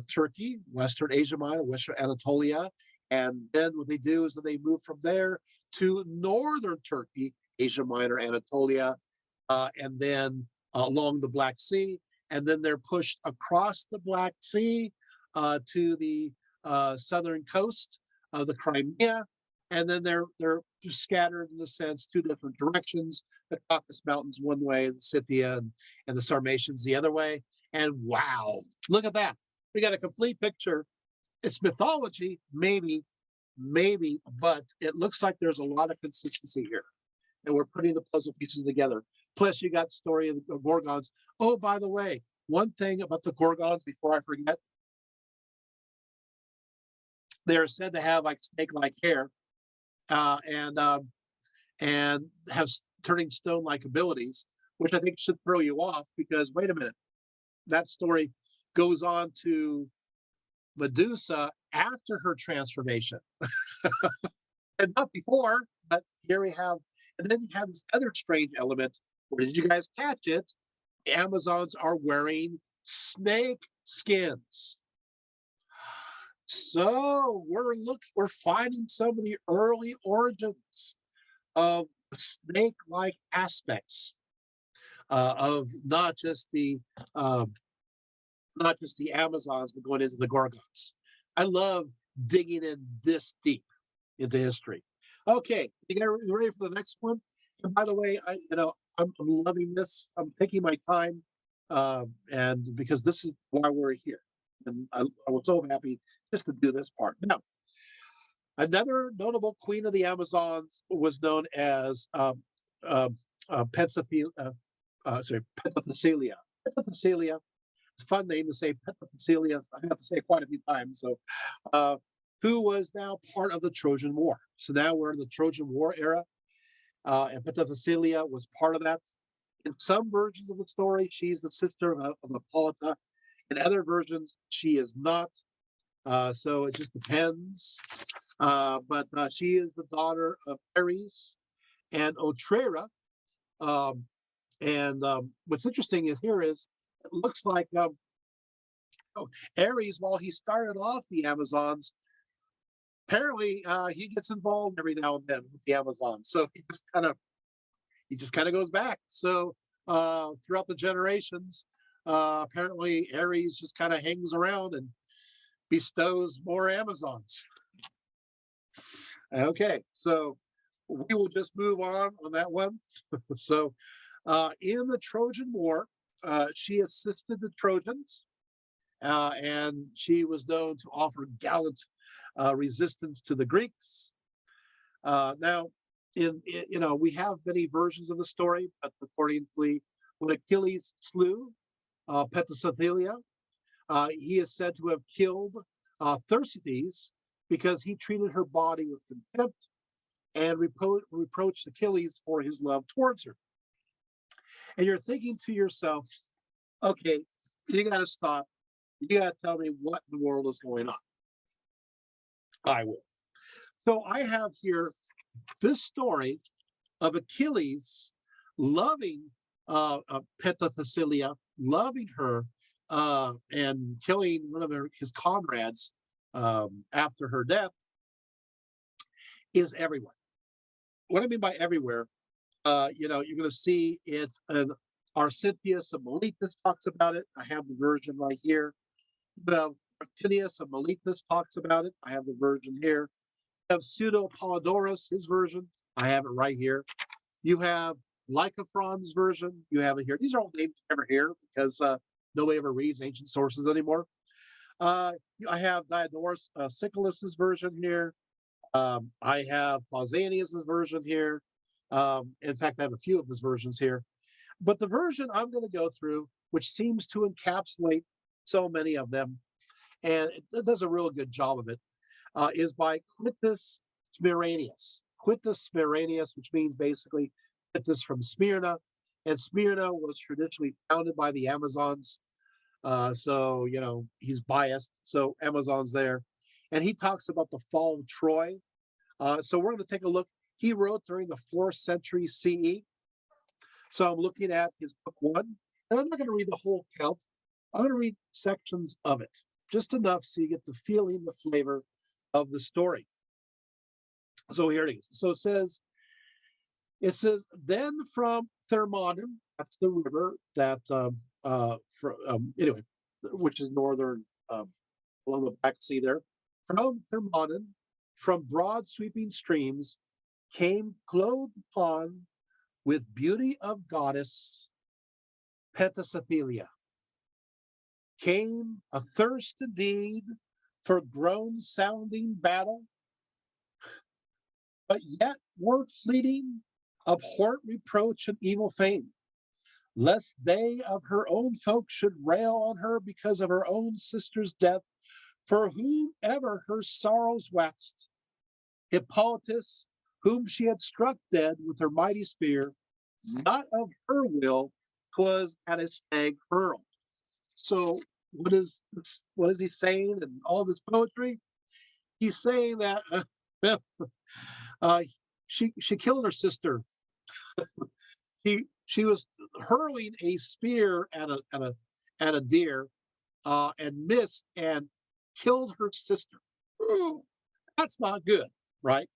Turkey, western Asia Minor, western Anatolia. And then what they do is that they move from there to northern Turkey, Asia Minor, Anatolia, and then along the Black Sea. And then they're pushed across the Black Sea to the southern coast of the Crimea, and then they're just scattered in a sense, two different directions. The Caucasus Mountains one way, the Scythia and the Sarmatians the other way. And wow, look at that. We got a complete picture. It's mythology, maybe, but it looks like there's a lot of consistency here. And we're putting the puzzle pieces together. Plus, you got the story of the Gorgons. Oh, by the way, one thing about the Gorgons before I forget, they're said to have like snake-like hair and have turning stone-like abilities, which I think should throw you off because, wait a minute, that story goes on to Medusa after her transformation. And not before, but here we have, and then you have this other strange element. Where did you guys catch it? The Amazons are wearing snake skins. So we're finding some of the early origins of snake-like aspects of not just the Amazons, but going into the Gorgons. I love digging in this deep into history. Okay, you ready for the next one? And by the way, I'm loving this. I'm taking my time, and because this is why we're here, and I was so happy just to do this part. Now, another notable queen of the Amazons was known as Penthesilea. Penthesilea. It's a fun name to say, Penthesilea. I have to say it quite a few times. So who was now part of the Trojan War. So now we're in the Trojan War era, and Penthesilea was part of that. In some versions of the story, she's the sister of Hippolyta. In other versions, she is not. So it just depends. But she is the daughter of Ares and Otrera. What's interesting is here is it looks like Ares, while he started off the Amazons, apparently he gets involved every now and then with the Amazons. So he just kind of goes back. So throughout the generations, apparently Ares just kind of hangs around and bestows more Amazons. Okay, so we will just move on that one. So in the Trojan War, she assisted the Trojans, and she was known to offer gallant resistance to the Greeks. Now, we have many versions of the story, but accordingly, when Achilles slew Penthesilea, he is said to have killed Thersites because he treated her body with contempt and reproached Achilles for his love towards her. And you're thinking to yourself, okay, you got to stop. You got to tell me what in the world is going on. I will. So I have here this story of Achilles loving Penthesilea, loving her, and killing one of his comrades after her death is everywhere. What I mean by everywhere, you're going to see it, and Arcentius of Miletus talks about it. I have the version right here. Martinius of Miletus talks about it. I have the version here. You have Pseudo Apollodorus, his version. I have it right here. You have Lycophron's version. You have it here. These are all names you never hear because nobody ever reads ancient sources anymore. I have Diodorus Siculus' version here. I have Pausanias' version here. In fact, I have a few of his versions here. But the version I'm going to go through, which seems to encapsulate so many of them, and it does a real good job of it, is by Quintus Smyranius. Quintus Smyranius, which means basically Quintus from Smyrna. And Smyrna was traditionally founded by the Amazons. So, he's biased. So Amazon's there. And he talks about the fall of Troy. So we're going to take a look. He wrote during the 4th century CE. So I'm looking at his book 1. And I'm not going to read the whole account. I'm going to read sections of it, just enough so you get the feeling, the flavor of the story. So here it is. So it says, then from Thermodon, that's the river that, which is northern, along the Black Sea there. From Thermodon, from broad sweeping streams, came clothed upon with beauty of goddess Penthesilea. Came athirst indeed for groan-sounding battle, but yet more fleeting, abhorrent reproach and evil fame, lest they of her own folk should rail on her because of her own sister's death, for whomever her sorrows waxed. Hippolotus, whom she had struck dead with her mighty spear, not of her will, 'twas at a stag hurled. So what is he saying in all this poetry? He's saying that she killed her sister. She was hurling a spear at a deer and missed and killed her sister. Ooh, that's not good, right?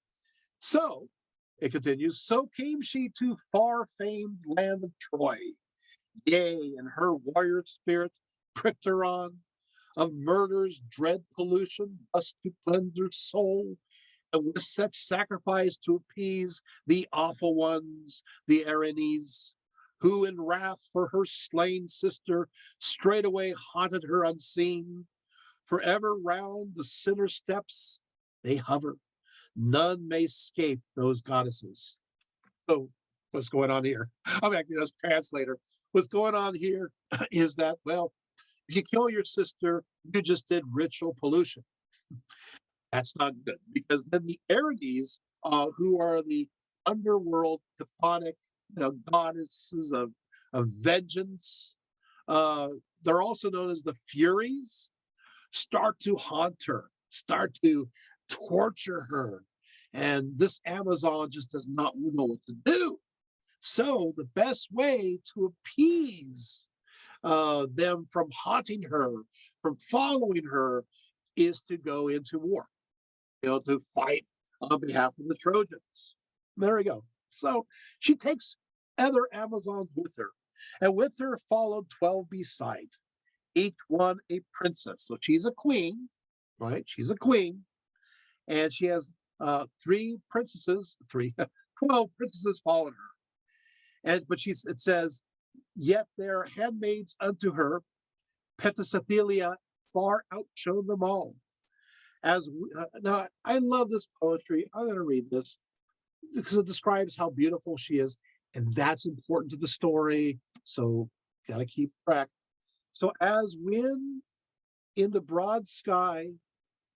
So it continues. So came she to far famed land of Troy. Yea, and her warrior spirit pricked her on, of murder's dread pollution, thus to cleanse her soul, and with such sacrifice to appease the awful ones, the Erinyes, who in wrath for her slain sister straightway haunted her unseen. Forever round the sinner steps they hover. None may escape those goddesses. So what's going on here? I'm acting as translator. What's going on here is that, well, if you kill your sister, you just did ritual pollution. That's not good because then the Erides, who are the underworld chthonic, goddesses of vengeance, uh, they're also known as the Furies, start to haunt her, start to torture her. And this Amazon just does not know what to do. So the best way to appease them from haunting her, from following her, is to go into war, to fight on behalf of the Trojans. There we go. So she takes other Amazons with her, and with her followed 12 beside, each one a princess. So she's a queen, right? She's a queen, and she has three princesses, 12 princesses following her. It says, yet their handmaids unto her, Penthesilea, far outshone them all. Now, I love this poetry. I'm going to read this because it describes how beautiful she is, and that's important to the story. So, got to keep track. So, as when in the broad sky,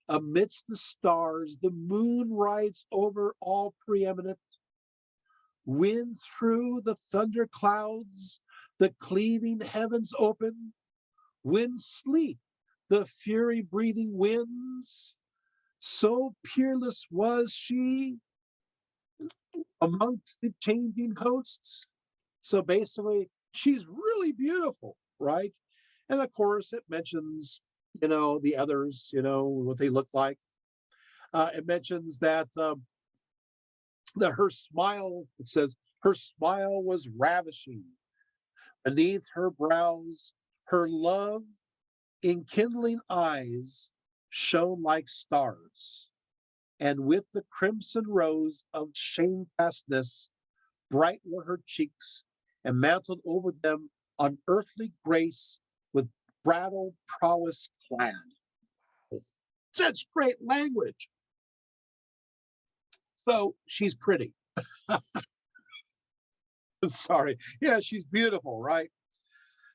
amidst the stars, the moon rides over all preeminent, when through the thunder clouds, the cleaving heavens open, when sleep the fury breathing winds, so peerless was she amongst the changing hosts. So basically, she's really beautiful, right? And of course, it mentions, the others, what they look like. It mentions that her smile, it says, her smile was ravishing. Beneath her brows, her love enkindling eyes shone like stars, and with the crimson rose of shamefastness, bright were her cheeks, and mantled over them unearthly grace with bridal prowess clad. Such great language. So she's pretty. Sorry. Yeah, she's beautiful, right?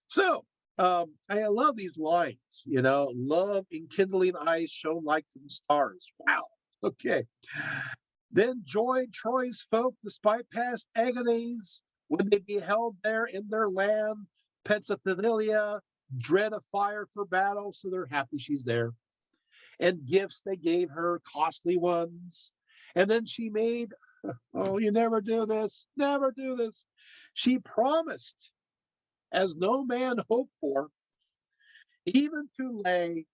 So I love these lines, love enkindling eyes shone like the stars. Wow. Okay. Then joyed Troy's folk despite past agonies when they beheld there in their land Penthesilea, dread of fire for battle. So they're happy she's there. And gifts they gave her, costly ones. And then she made, oh, you never do this, never do this. She promised, as no man hoped for, even to lay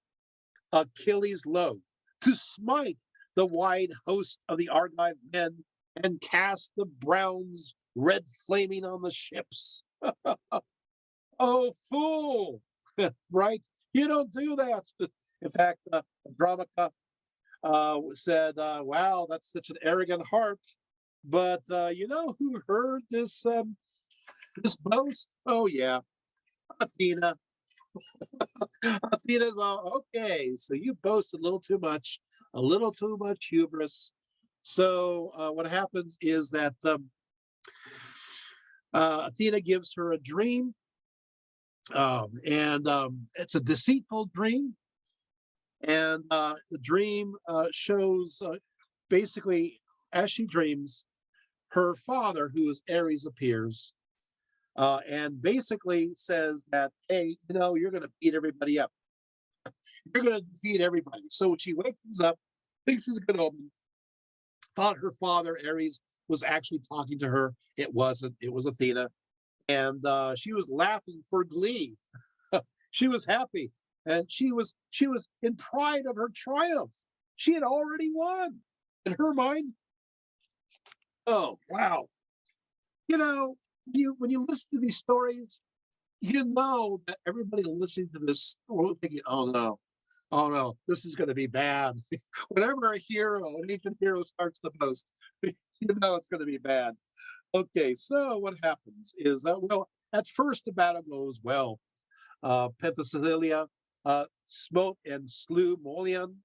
Achilles low, to smite the wide host of the Argive men and cast the browns red flaming on the ships. Oh, fool, right? You don't do that. In fact, Andromache said, wow, that's such an arrogant heart. But you know who heard this boast? Oh, yeah, Athena. Athena's all, okay, so you boast a little too much hubris. So what happens is that Athena gives her a dream, and it's a deceitful dream. And the dream shows basically, as she dreams, her father, who is Ares, appears and basically says that, hey, you're going to beat everybody up. You're going to defeat everybody. So when she wakes up, thinks it's a good omen, thought her father, Ares, was actually talking to her. It wasn't. It was Athena. And she was laughing for glee. She was happy. And she was in pride of her triumph. She had already won. In her mind, oh, wow. When you listen to these stories, you know that everybody listening to this story thinking, oh no, this is going to be bad. Whenever an ancient hero starts to boast, you know it's going to be bad. Okay, so what happens is that, well, at first the battle goes well. Penthesilea smote and slew Molion,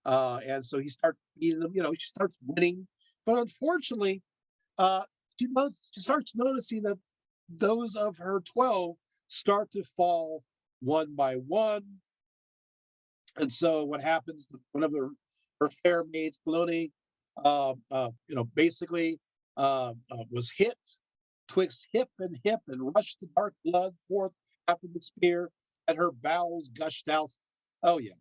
and so he starts beating them. She starts winning, but unfortunately, uh, she starts noticing that those of her 12 start to fall one by one. And so what happens, one of her her fair maid Poloni, basically was hit twixt hip and rushed the dark blood forth after the spear, and her bowels gushed out. Oh yeah,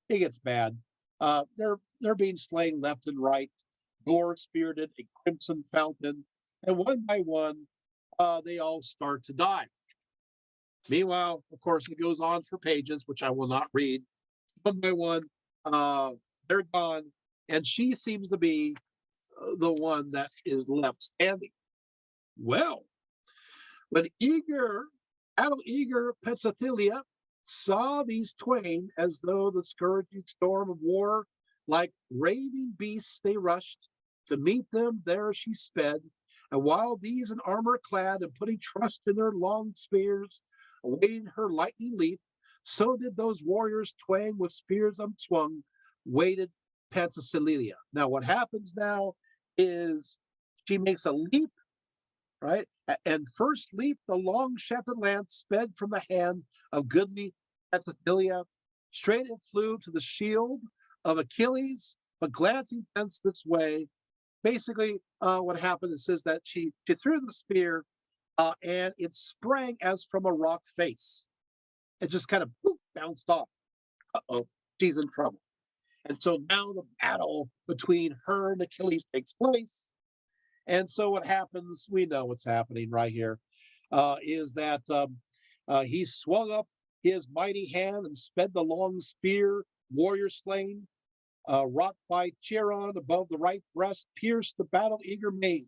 it gets bad. They're being slain left and right. Gore spirited a crimson fountain, and one by one, they all start to die. Meanwhile, of course, it goes on for pages, which I will not read. One by one, uh, they're gone, and she seems to be the one that is left standing. Well, when battle-eager Penthesilea saw these twain, as though the scourging storm of war, like raving beasts they rushed. To meet them there she sped, and while these in armor clad and putting trust in their long spears, awaited her lightning leap, so did those warriors twang with spears unswung, waited Penthesilea. Now what happens now is she makes a leap, right? And first leap the long shafted lance sped from the hand of goodly Penthesilea. Straight it flew to the shield of Achilles, but glancing thence this way, basically what happened is says that she threw the spear and it sprang as from a rock face. It just kind of poof, bounced off. Uh-oh, she's in trouble. And so now the battle between her and Achilles takes place. And so what happens, we know what's happening right here, is that he swung up his mighty hand and sped the long spear, warrior slain, wrought by Chiron above the right breast, pierced the battle-eager maid.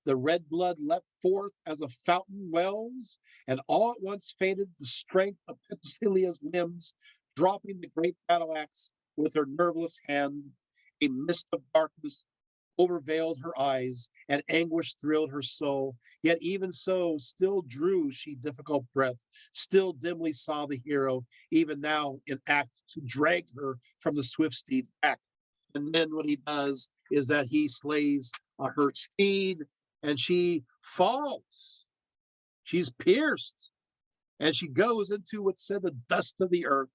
The red blood leapt forth as a fountain wells, and all at once fainted the strength of Penthesilea's limbs, dropping the great battle axe with her nerveless hand. A mist of darkness overveiled her eyes, and anguish thrilled her soul. Yet even so, still drew she difficult breath, still dimly saw the hero, even now in act to drag her from the swift steed's back. And then what he does is that he slays her steed, and she falls. She's pierced, and she goes into what's said the dust of the earth.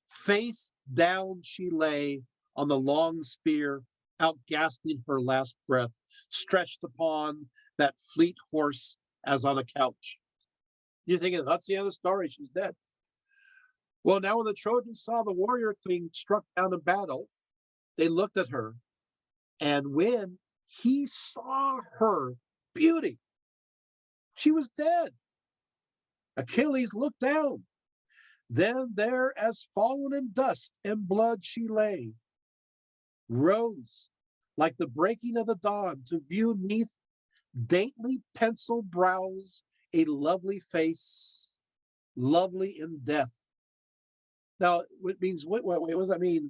Face down she lay on the long spear, out gasping her last breath, stretched upon that fleet horse as on a couch. You're thinking, that's the end of the story, she's dead. Well, now when the Trojans saw the warrior queen struck down in battle, they looked at her, and when he saw her beauty, she was dead. Achilles looked down. Then there as fallen in dust and blood she lay, rose like the breaking of the dawn to view neath daintily penciled brows a lovely face, lovely in death. Now, it means, what does that mean?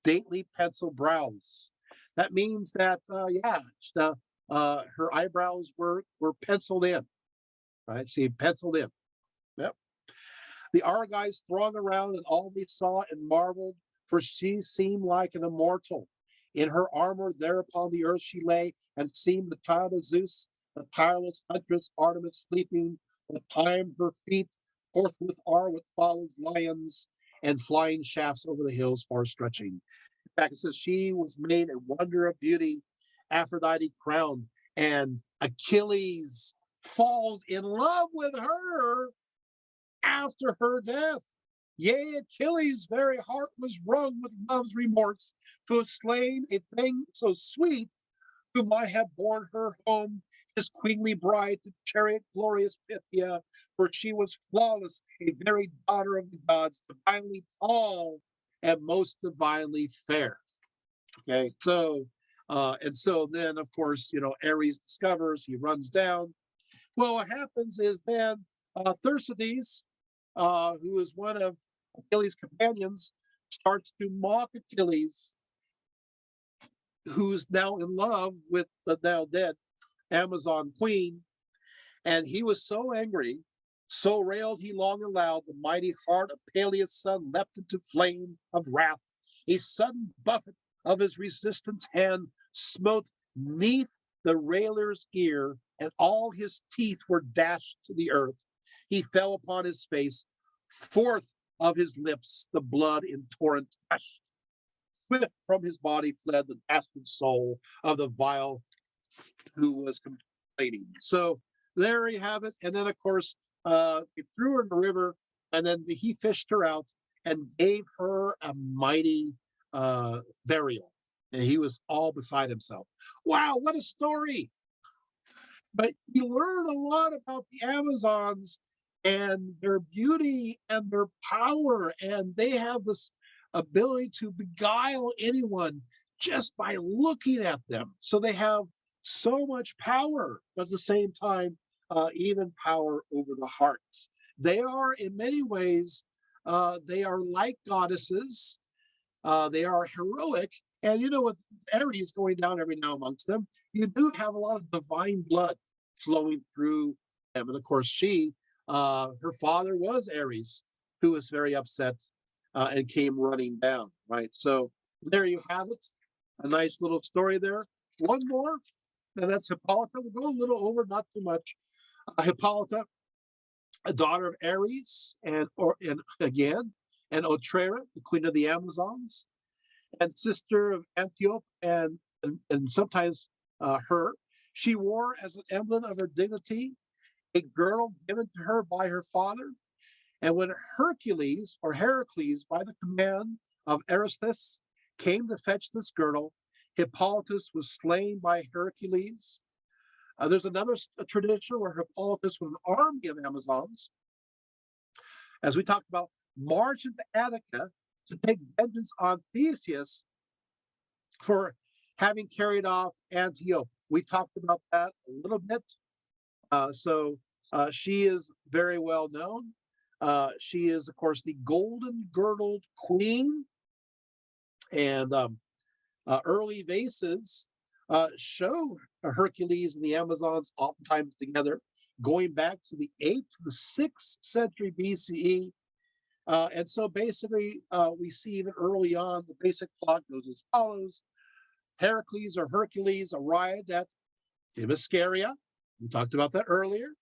Daintily penciled brows. That means that, her eyebrows were penciled in, right? She penciled in. Yep. The Argives thronged around, and all they saw and marveled, for she seemed like an immortal. In her armor there upon the earth she lay, and seemed the child of Zeus, the tireless huntress Artemis sleeping, with time her feet forthwith are what follows lions, and flying shafts over the hills far stretching. In fact, it says she was made a wonder of beauty, Aphrodite crowned, and Achilles falls in love with her after her death. Yea, Achilles' very heart was wrung with love's remorse to have slain a thing so sweet, who might have borne her home, his queenly bride, to chariot glorious Pythia, for she was flawless, a very daughter of the gods, divinely tall and most divinely fair. Okay, so and so then, of course, Ares discovers, he runs down. Well, what happens is then Thersites, who is one of Achilles' companions, starts to mock Achilles, who's now in love with the now dead Amazon queen. And he was so angry, so railed he long and loud, the mighty heart of Peleus' son leapt into flame of wrath. A sudden buffet of his resistance hand smote neath the railer's ear, and all his teeth were dashed to the earth. He fell upon his face, forth of his lips the blood in torrent gushed. swift from his body fled the dastard soul of the vile who was complaining. So there you have it. And then, of course, he threw her in the river, and then he fished her out and gave her a mighty burial. And he was all beside himself. Wow, what a story! But you learn a lot about the Amazons and their beauty and their power, and they have this ability to beguile anyone just by looking at them. So they have so much power, but at the same time, even power over the hearts. They are, in many ways, they are like goddesses. They are heroic. And you know, with Aries going down every now amongst them, you do have a lot of divine blood flowing through them. And of course, her father was Aries, who was very upset and came running down, right? So there you have it. A nice little story there. One more, and that's Hippolyta. We'll go a little over, not too much. Hippolyta, a daughter of Ares, and Otrera, the queen of the Amazons, and sister of Antiope, and sometimes her. She wore as an emblem of her dignity a girdle given to her by her father. And when Hercules, by the command of Eurystheus, came to fetch this girdle, Hippolytus was slain by Hercules. There's another tradition where Hippolytus, with an army of Amazons, as we talked about, marched into Attica to take vengeance on Theseus for having carried off Antiope. We talked about that a little bit. So she is very well known. She is, of course, the golden girdled queen. And early vases show Hercules and the Amazons oftentimes together, going back to the 8th to the 6th century BCE. And so basically, we see even early on, the basic plot goes as follows. Heracles or Hercules arrived at Themyscira. We talked about that earlier.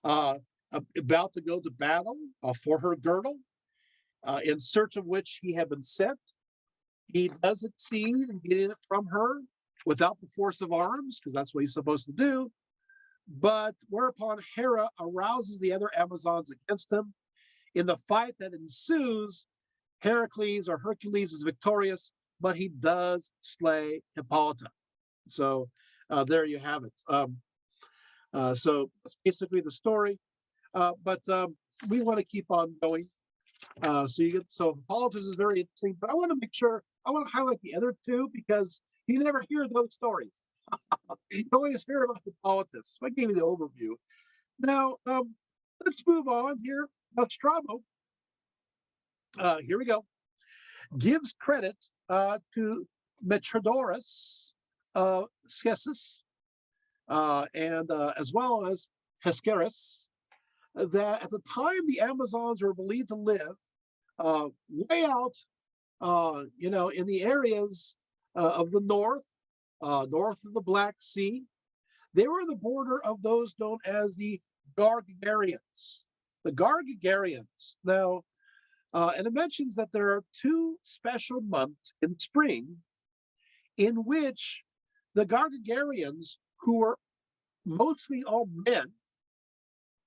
About to go to battle for her girdle, in search of which he had been sent. He does succeed in getting it from her without the force of arms, because that's what he's supposed to do. But whereupon Hera arouses the other Amazons against him. In the fight that ensues, Heracles or Hercules is victorious, but he does slay Hippolyta. So there you have it. So that's basically the story. But we want to keep on going. So Hippolytus is very interesting, but I want to make sure, I want to highlight the other two because you never hear those stories. You always hear about Hippolytus. So I gave you the overview. Now, let's move on here. Now, Strabo, here we go, gives credit to Metrodorus Scesis, and as well as Hesperus, that at the time the Amazons were believed to live way out, in the areas of the north of the Black Sea. They were the border of those known as the Gargarians. The Gargarians. Now, and it mentions that there are two special months in spring in which the Gargarians, who were mostly all men,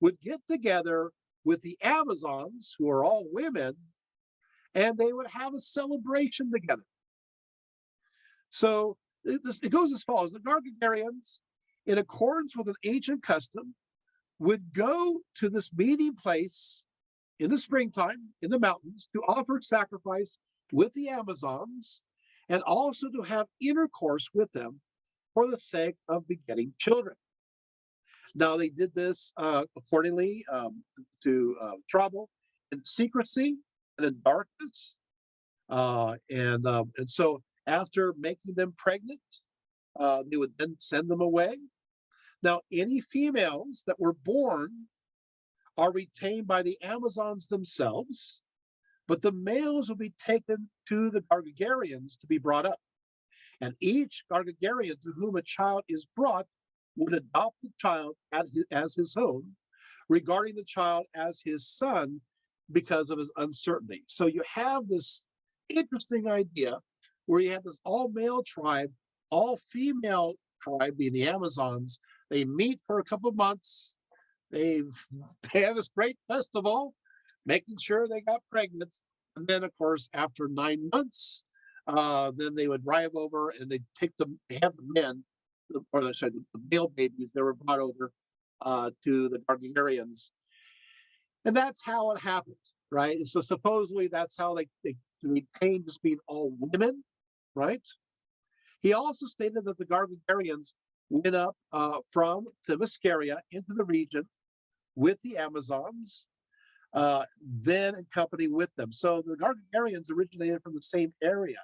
would get together with the Amazons, who are all women, and they would have a celebration together. So it goes as follows. The Gargarians, in accordance with an ancient custom, would go to this meeting place in the springtime in the mountains to offer sacrifice with the Amazons and also to have intercourse with them for the sake of begetting children. Now, they did this accordingly to trouble in secrecy and in darkness. And so after making them pregnant, they would then send them away. Now, any females that were born are retained by the Amazons themselves, but the males will be taken to the Gargarians to be brought up. And each Gargarian to whom a child is brought would adopt the child as his own, regarding the child as his son because of his uncertainty. So you have this interesting idea where you have this all-male tribe, all-female tribe, being the Amazons. They meet for a couple of months. They have this great festival, making sure they got pregnant. And then, of course, after 9 months, then they would drive over and they have the men, the male babies that were brought over to the Gargarians. And that's how it happened, right? So supposedly that's how they maintained just being all women, right? He also stated that the Gargarians went up from Themyscira into the region with the Amazons, then in company with them. So the Gargarians originated from the same area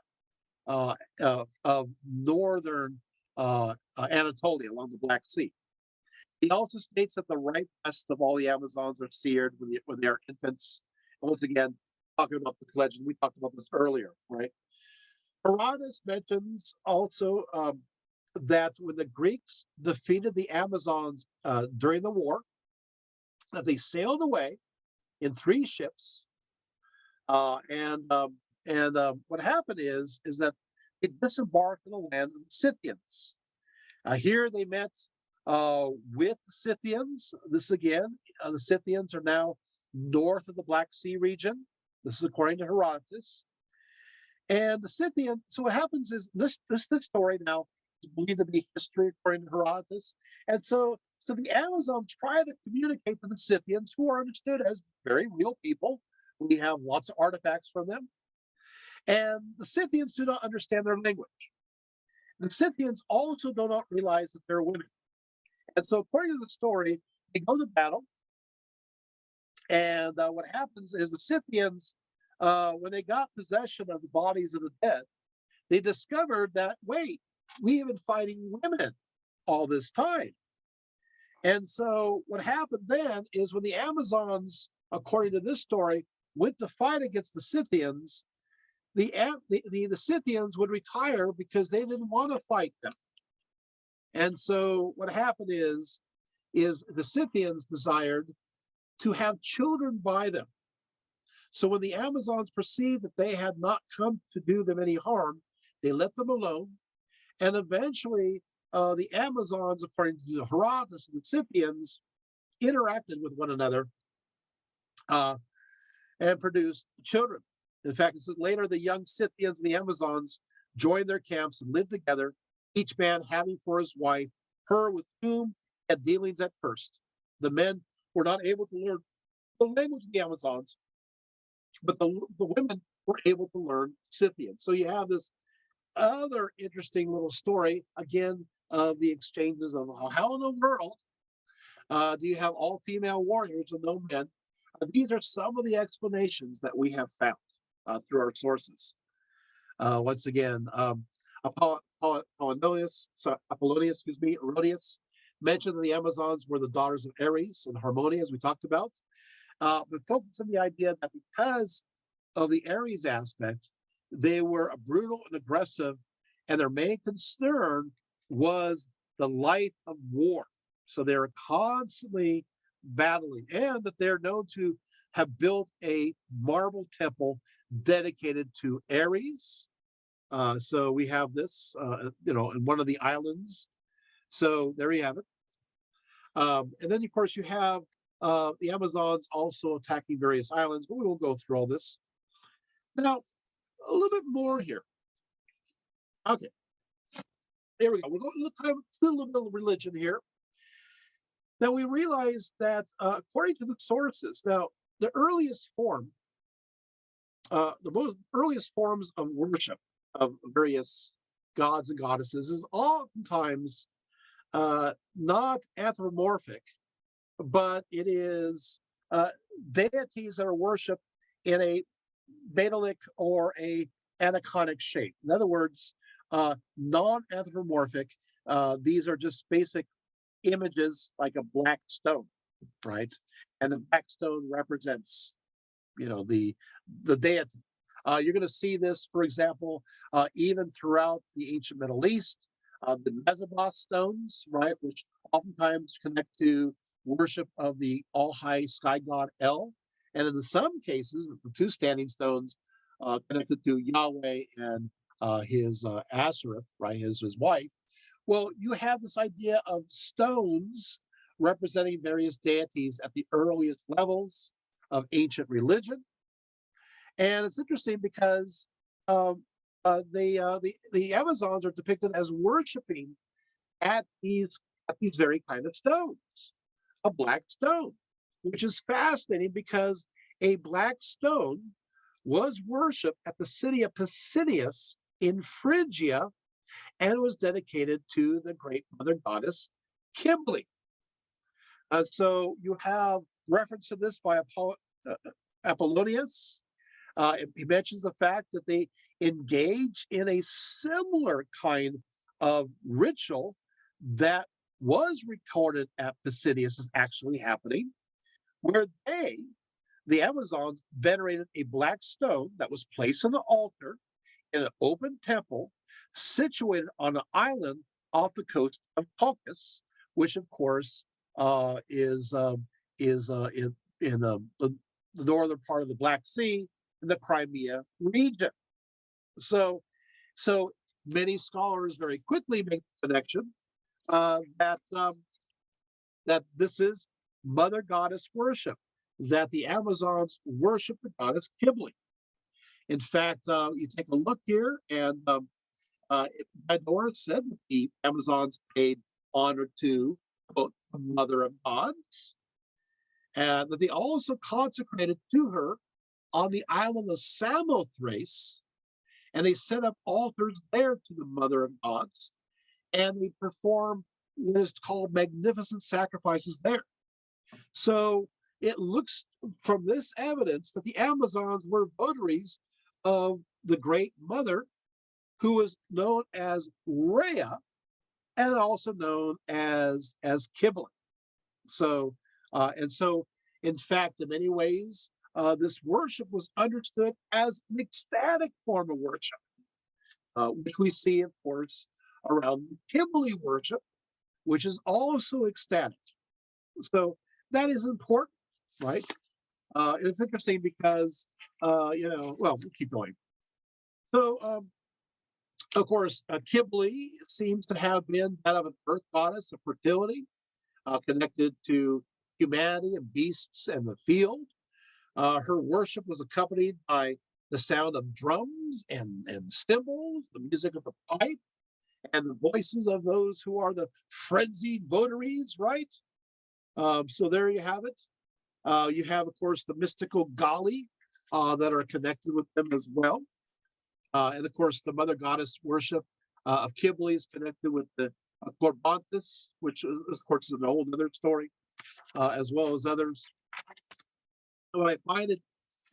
of northern Anatolia along the Black Sea. He also states that the right breast of all the Amazons are seared when they are infants. And once again, talking about this legend, we talked about this earlier, right? Herodotus mentions also that when the Greeks defeated the Amazons during the war, that they sailed away in 3 ships, and what happened is that they disembarked on the land of the Scythians. Here they met with the Scythians. This again, the Scythians are now north of the Black Sea region. This is according to Herodotus. And the Scythian, so what happens is this story now is believed to be history according to Herodotus. And so the Amazons try to communicate to the Scythians, who are understood as very real people. We have lots of artifacts from them. And the Scythians do not understand their language. The Scythians also do not realize that they're women. And so according to the story, they go to battle. And what happens is the Scythians, when they got possession of the bodies of the dead, they discovered that, wait, we have been fighting women all this time. And so what happened then is when the Amazons, according to this story, went to fight against the Scythians, the Scythians would retire because they didn't want to fight them. And so what happened is the Scythians desired to have children by them. So when the Amazons perceived that they had not come to do them any harm, they let them alone. And eventually, the Amazons, according to Herodotus and the Scythians, interacted with one another and produced children. In fact, it's later the young Scythians and the Amazons joined their camps and lived together, each man having for his wife her with whom he had dealings at first. The men were not able to learn the language of the Amazons, but the women were able to learn Scythian. So you have this other interesting little story, again, of the exchanges of how in the world do you have all female warriors and no men? These are some of the explanations that we have found through our sources. Once again, Apollonius, Herodias mentioned that the Amazons were the daughters of Ares and Harmonia, as we talked about. But focus on the idea that because of the Ares aspect, they were brutal and aggressive, and their main concern was the life of war. So they were constantly battling, and that they're known to have built a marble temple dedicated to Ares. So we have this, in one of the islands. So there you have it. And then, of course, you have the Amazons also attacking various islands, but we won't go through all this. Now, a little bit more here. Okay, there we go. We're going to still a little bit of religion here. Now, we realize that according to the sources, now, the earliest forms of worship of various gods and goddesses is oftentimes not anthropomorphic, but it is deities that are worshipped in a Baelic or a aniconic shape. In other words, non-anthropomorphic. These are just basic images like a black stone, right? And the black stone represents, the deity. You're going to see this, for example, even throughout the ancient Middle East, the Mezabah stones, right, which oftentimes connect to worship of the all-high sky god El, and in some cases, the 2 standing stones connected to Yahweh and his Ashereth, right, his wife. Well, you have this idea of stones representing various deities at the earliest levels of ancient religion. And it's interesting because um, the Amazons are depicted as worshiping at these very kind of stones, a black stone, which is fascinating because a black stone was worshipped at the city of Pisidius in Phrygia and was dedicated to the great mother goddess Kybele. So you have reference to this by Apollonius. He mentions the fact that they engage in a similar kind of ritual that was recorded at Pisidius as actually happening, where the Amazons, venerated a black stone that was placed on the altar in an open temple situated on an island off the coast of Colchis, which of course is in the northern part of the Black Sea in the Crimea region. So many scholars very quickly make the connection that this is mother goddess worship, that the Amazons worship the goddess Kybele. In fact, you take a look here, and Diodorus said that the Amazons paid honor to, quote, the mother of gods, and that they also consecrated to her on the island of Samothrace, and they set up altars there to the mother of gods, and they perform what is called magnificent sacrifices there. So it looks from this evidence that the Amazons were votaries of the great mother, who was known as Rhea and also known as Kybele. So in fact, in many ways, this worship was understood as an ecstatic form of worship, which we see, of course, around Kybele worship, which is also ecstatic. So that is important, right? It's interesting because, well, we'll keep going. So, of course, Kybele seems to have been that of an earth goddess of fertility, connected to humanity and beasts and the field. Her worship was accompanied by the sound of drums and cymbals, the music of the pipe, and the voices of those who are the frenzied votaries, right? So there you have it. You have, of course, the mystical Gali that are connected with them as well. And of course, the mother goddess worship of Kybele is connected with the Corbantes, which of course is an whole other story, as well as others. So I find it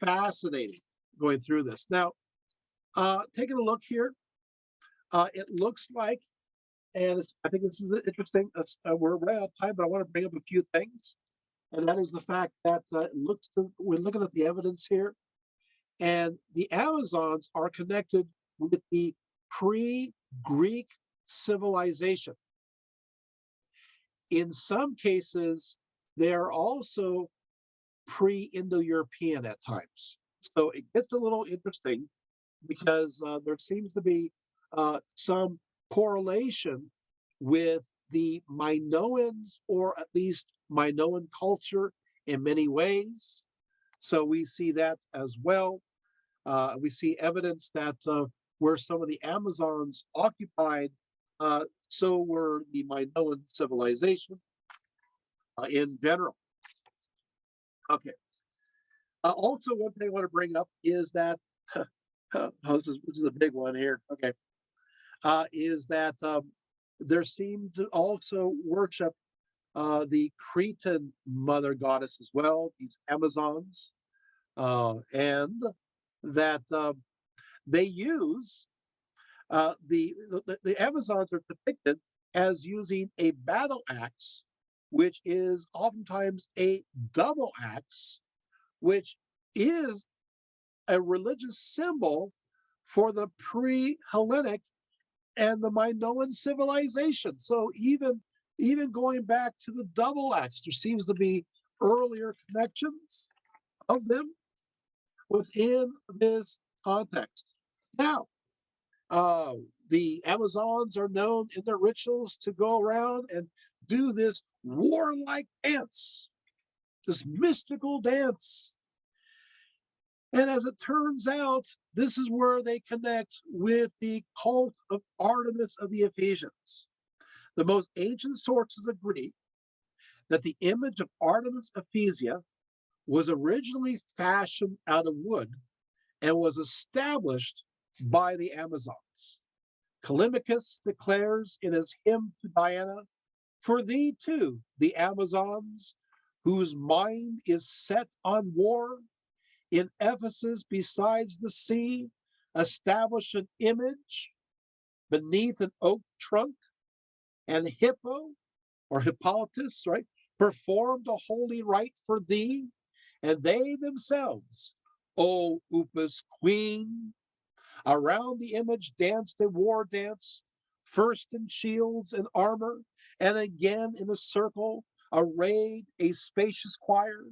fascinating going through this. Now, taking a look here, it looks like, and I think this is interesting. We're right out of time, but I want to bring up a few things, and that is the fact that we're looking at the evidence here, and the Amazons are connected with the pre-Greek civilization. In some cases, they are also pre-Indo-European at times. So it gets a little interesting because there seems to be some correlation with the Minoans, or at least Minoan culture in many ways. So we see that as well. We see evidence that where some of the Amazons occupied, so were the Minoan civilization in general. Okay. Also, one thing I want to bring up is that this is a big one here. Okay, is that there seemed to also worship the Cretan mother goddess as well, these Amazons, and that they use the Amazons are depicted as using a battle axe, which is oftentimes a double axe, which is a religious symbol for the pre-Hellenic and the Minoan civilization. So even going back to the double axe, there seems to be earlier connections of them within this context. Now, Uh, the Amazons are known in their rituals to go around and do this warlike dance, this mystical dance. And as it turns out, this is where they connect with the cult of Artemis of the Ephesians. The most ancient sources agree that the image of Artemis Ephesia was originally fashioned out of wood and was established by the Amazons. Callimachus declares in his hymn to Diana, "For thee too, the Amazons, whose mind is set on war, in Ephesus besides the sea, establish an image beneath an oak trunk, and Hippo, or Hippolotus, right, performed a holy rite for thee, and they themselves, O Upas queen, around the image danced a war dance, first in shields and armor, and again in a circle, arrayed a spacious choir,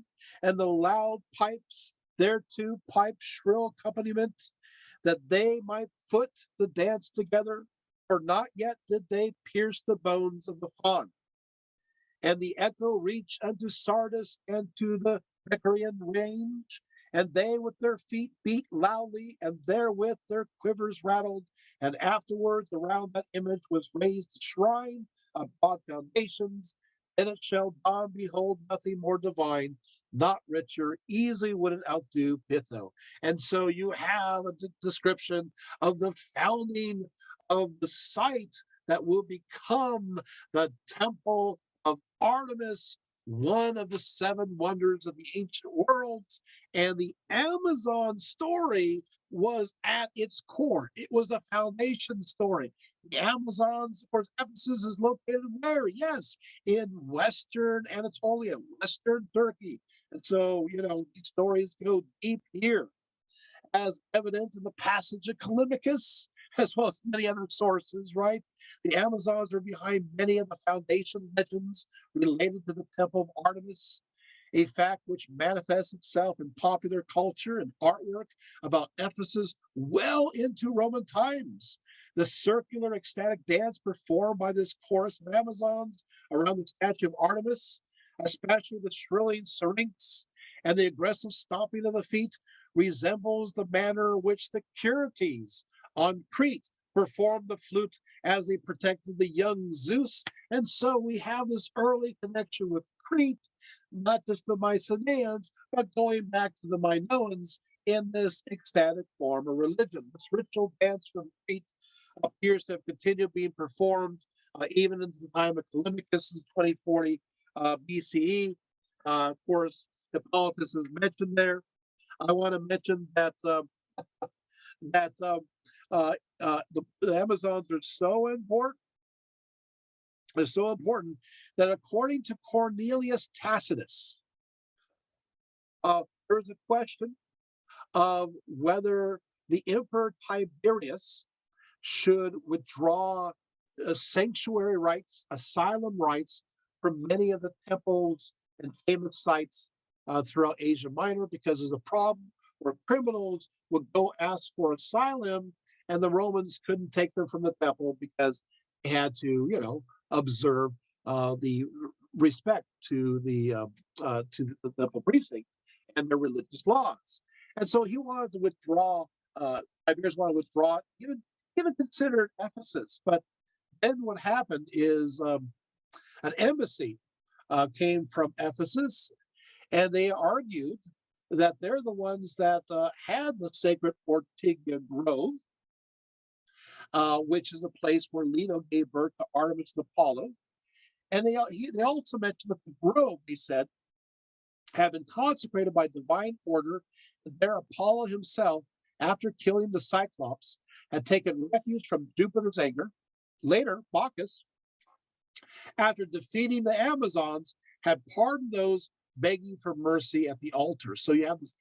and the loud pipes thereto piped shrill accompaniment, that they might foot the dance together, for not yet did they pierce the bones of the fawn. And the echo reached unto Sardis and to the Picarian range, and they with their feet beat loudly, and therewith their quivers rattled. And afterwards around that image was raised a shrine of broad foundations. And it shall dawn, behold, nothing more divine, not richer, easily would it outdo Pytho. And so you have a description of the founding of the site that will become the temple of Artemis, one of the seven wonders of the ancient worlds. And the Amazon story was at its core. It was the foundation story. The Amazons, of course, Ephesus is located where? Yes, in Western Anatolia, Western Turkey. And so, these stories go deep here, as evident in the passage of Callimachus, as well as many other sources, right? The Amazons are behind many of the foundation legends related to the Temple of Artemis, a fact which manifests itself in popular culture and artwork about Ephesus well into Roman times. The circular ecstatic dance performed by this chorus of Amazons around the statue of Artemis, especially the shrilling syrinx and the aggressive stomping of the feet, resembles the manner in which the Euripides on Crete performed the flute as they protected the young Zeus. And so we have this early connection with Crete, not just the Mycenaeans, but going back to the Minoans in this ecstatic form of religion. This ritual dance from Crete appears to have continued being performed even into the time of Callimachus, 2040 BCE. Of course, Hippolotus is mentioned there. I want to mention that that the Amazons are so important. They're so important that according to Cornelius Tacitus, there's a question of whether the Emperor Tiberius should withdraw sanctuary rights, asylum rights from many of the temples and famous sites throughout Asia Minor, because there's a problem where criminals would go ask for asylum and the Romans couldn't take them from the temple because they had to, observe the respect to the temple precinct and their religious laws. And so he wanted to withdraw. Tiberius wanted to withdraw, even considered Ephesus. But then what happened is an embassy came from Ephesus, and they argued that they're the ones that had the sacred Ortygia Grove, which is a place where Leto gave birth to Artemis and Apollo. And they also mentioned that the grove, they said, had been consecrated by divine order, and there Apollo himself, after killing the Cyclops, had taken refuge from Jupiter's anger. Later, Bacchus, after defeating the Amazons, had pardoned those begging for mercy at the altar. So you have this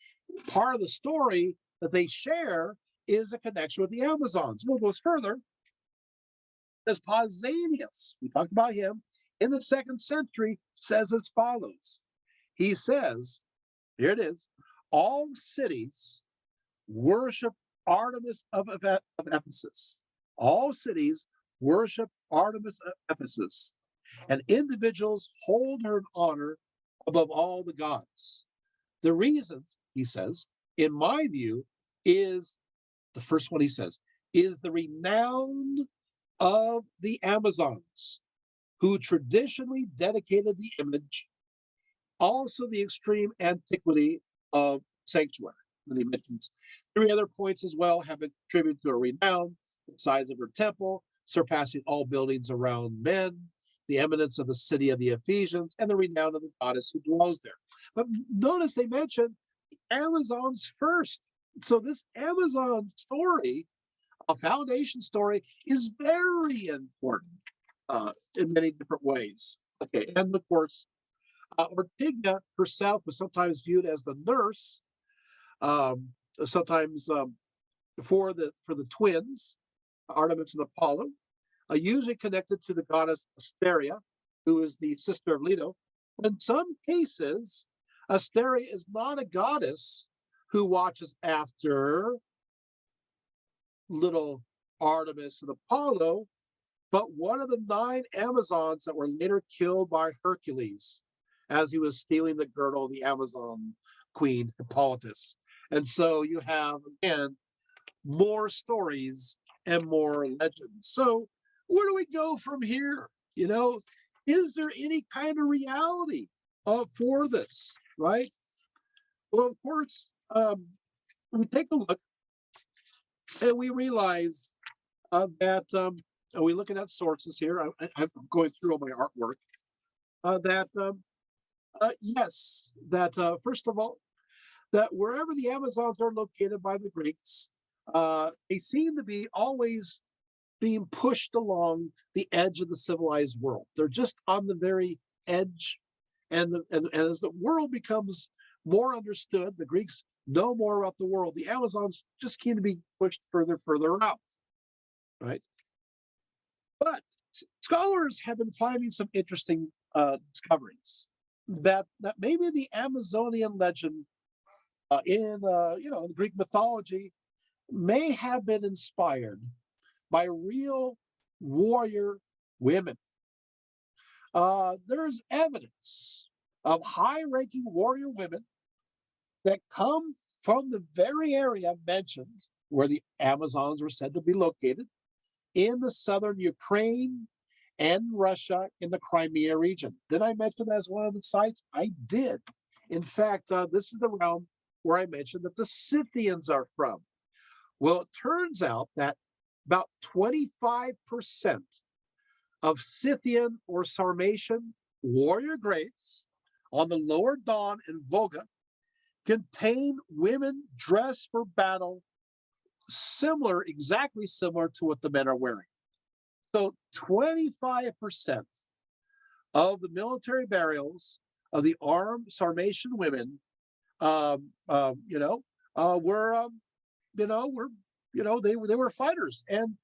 part of the story that they share is a connection with the Amazons. Well, it goes further. As Pausanias, we talked about him, in the 2nd century, says as follows. He says, here it is, all cities worship Artemis of Ephesus, All cities worship Artemis of Ephesus, and individuals hold her in honor above all the gods. The reason, he says, in my view, is the first one he says, is the renown of the Amazons, who traditionally dedicated the image, also the extreme antiquity of sanctuary. And he mentions three other points as well have been contributed to her renown: the size of her temple, surpassing all buildings around men, the eminence of the city of the Ephesians, and the renown of the goddess who dwells there. But notice they mention the Amazons first. So this Amazon story, a foundation story, is very important in many different ways. Okay, and of course, Ortega herself was sometimes viewed as the nurse, um, sometimes for the twins, Artemis and Apollo, usually connected to the goddess Asteria, who is the sister of Leto. In some cases, Asteria is not a goddess who watches after little Artemis and Apollo, but one of the 9 Amazons that were later killed by Hercules as he was stealing the girdle of the Amazon queen Hippolotus. And so you have, again, more stories and more legends. So where do we go from here? You know, is there any kind of reality for this, right? Well, of course, we take a look and we realize that, are we looking at sources here? I'm going through all my artwork. Yes, that first of all, that wherever the Amazons are located by the Greeks, they seem to be always being pushed along the edge of the civilized world. They're just on the very edge. And as the world becomes more understood, the Greeks know more about the world. The Amazons just seem to be pushed further out, right? But scholars have been finding some interesting discoveries that maybe the Amazonian legend in Greek mythology may have been inspired by real warrior women. There's evidence of high-ranking warrior women that come from the very area mentioned where the Amazons were said to be located in the southern Ukraine and Russia in the Crimea region. Did I mention that as one of the sites? I did. In fact, this is the realm where I mentioned that the Scythians are from. Well, it turns out that about 25% of Scythian or Sarmatian warrior graves on the lower Don and Volga contain women dressed for battle, exactly similar to what the men are wearing. So 25% of the military burials of the armed Sarmatian women, were they were fighters, and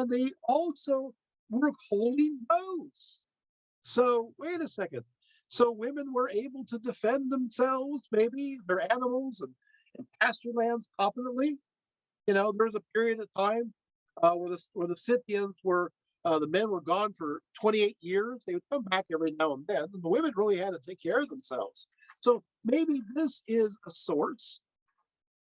they also were holding bows. So wait a second. So women were able to defend themselves, maybe their animals and pasture lands competently. There was a period of time where the Scythians were the men were gone for 28 years. They would come back every now and then, and the women really had to take care of themselves. So maybe this is a source,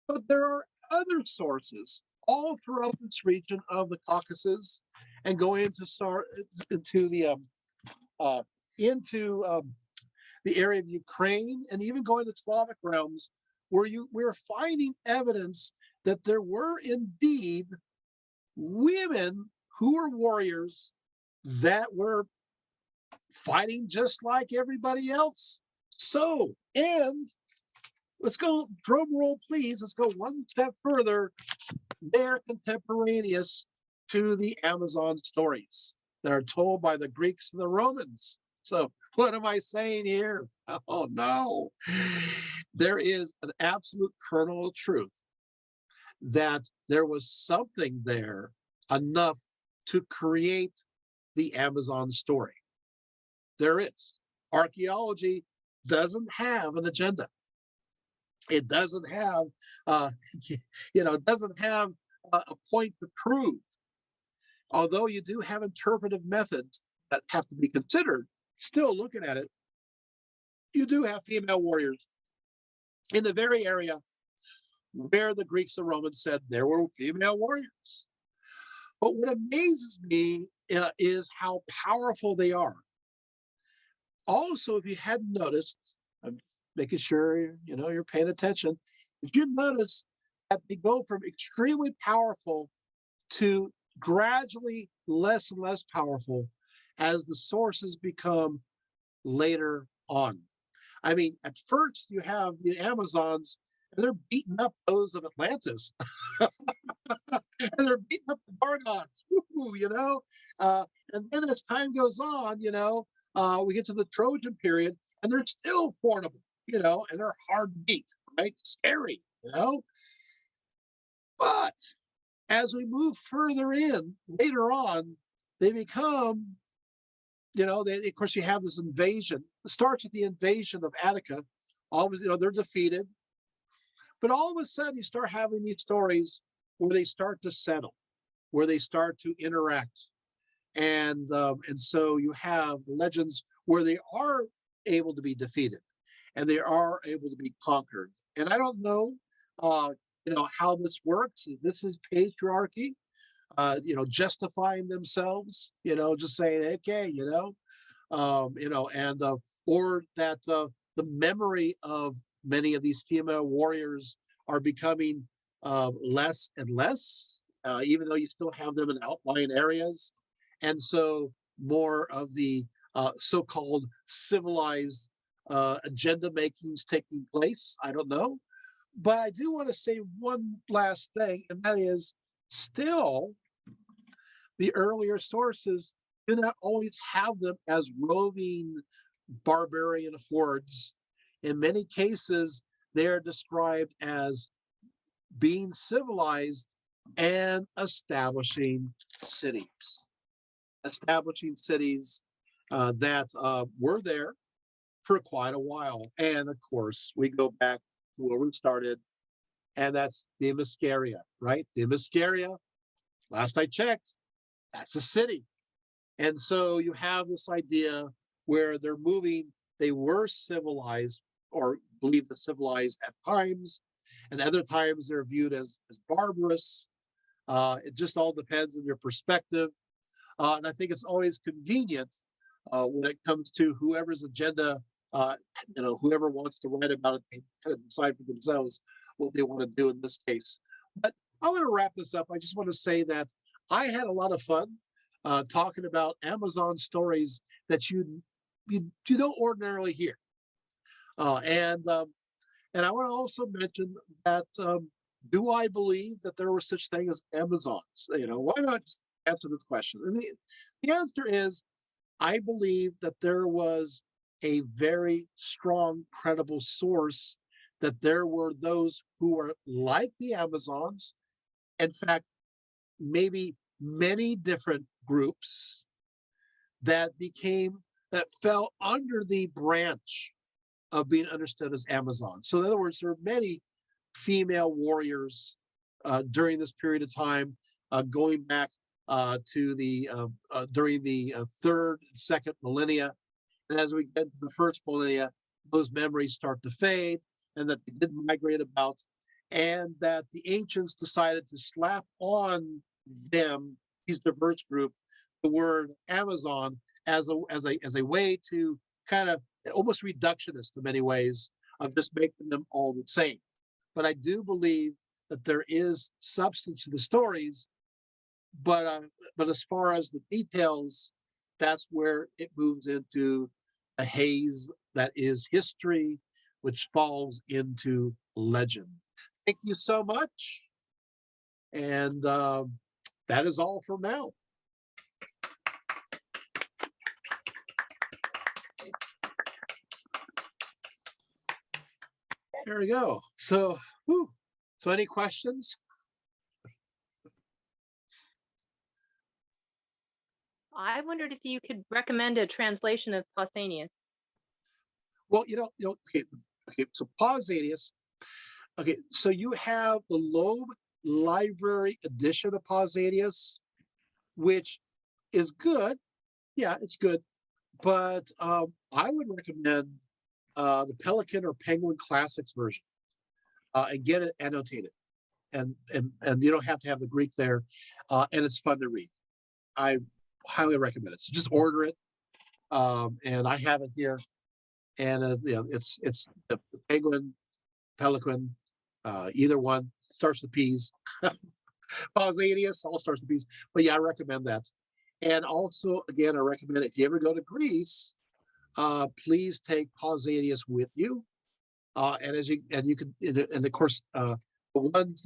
but there are other sources all throughout this region of the Caucasus and going into the area of Ukraine and even going to Slavic realms, where we're finding evidence that there were indeed women who were warriors that were fighting just like everybody else. So, and let's go, drum roll, please. Let's go one step further. They're contemporaneous to the Amazon stories that are told by the Greeks and the Romans. So, what am I saying here? Oh, no. There is an absolute kernel of truth that there was something there enough to create the Amazon story. There is. Archaeology doesn't have an agenda. It doesn't have, it doesn't have a point to prove. although you do have interpretive methods that have to be considered, still looking at it, you do have female warriors in the very area where the Greeks and Romans said there were female warriors. But what amazes me is how powerful they are. Also, if you hadn't noticed, I'm making sure you're paying attention. Did you notice that they go from extremely powerful to gradually less and less powerful as the sources become later on? I mean, at first you have the Amazons, and they're beating up those of Atlantis, and they're beating up the Gorgons, and then as time goes on, we get to the Trojan period, and they're still formidable, and they're hard to beat, right? Scary, But as we move further in later on, they become, of course, you have this invasion. It starts with the invasion of Attica. Always, they're defeated. But all of a sudden, you start having these stories where they start to settle, where they start to interact. And so you have the legends where they are able to be defeated and they are able to be conquered. And I don't know, how this works. This is patriarchy, justifying themselves, just saying, okay, or that the memory of many of these female warriors are becoming less and less, even though you still have them in outlying areas. And so more of the so-called civilized agenda makings taking place. I don't know. But I do want to say one last thing, and that is still the earlier sources do not always have them as roving barbarian hordes. In many cases, they are described as being civilized and establishing cities. Establishing cities that were there for quite a while. And of course, we go back to where we started, and that's the Themyscira, right? The Themyscira, last I checked, that's a city. And so you have this idea where they're moving, they were civilized or believed as civilized at times, and other times they're viewed as barbarous. It just all depends on your perspective. And I think it's always convenient when it comes to whoever's agenda, whoever wants to write about it, they kind of decide for themselves what they want to do in this case. But I want to wrap this up. I just want to say that I had a lot of fun talking about Amazon stories that you don't ordinarily hear. And I want to also mention that do I believe that there were such thing as Amazons? Why not just answer this question? And the answer is, I believe that there was a very strong, credible source, that there were those who were like the Amazons. In fact, maybe many different groups that fell under the branch of being understood as Amazons. So in other words, there are many female warriors during this period of time, going back to during the third and second millennia. And as we get to the first millennia, those memories start to fade, and that they did migrate about, and that the ancients decided to slap on them, these diverse group, the word Amazon as a way to kind of almost reductionist in many ways of just making them all the same. But I do believe that there is substance to the stories, but as far as the details, that's where it moves into a haze that is history, which falls into legend. Thank you so much. And that is all for now. There we go. So any questions? I wondered if you could recommend a translation of Pausanias. Well, okay. So Pausanias. Okay, so you have the Loeb Library edition of Pausanias, which is good. Yeah, it's good. But I would recommend the Pelican or Penguin Classics version and get it annotated. And you don't have to have the Greek there, and it's fun to read. I highly recommend it. So just order it, and I have it here. And it's the Penguin, Pelican, either one starts with P's. Pausanias all starts with P's. But yeah, I recommend that. And also, again, I recommend if you ever go to Greece, please take Pausanias with you. And you can, and of course, the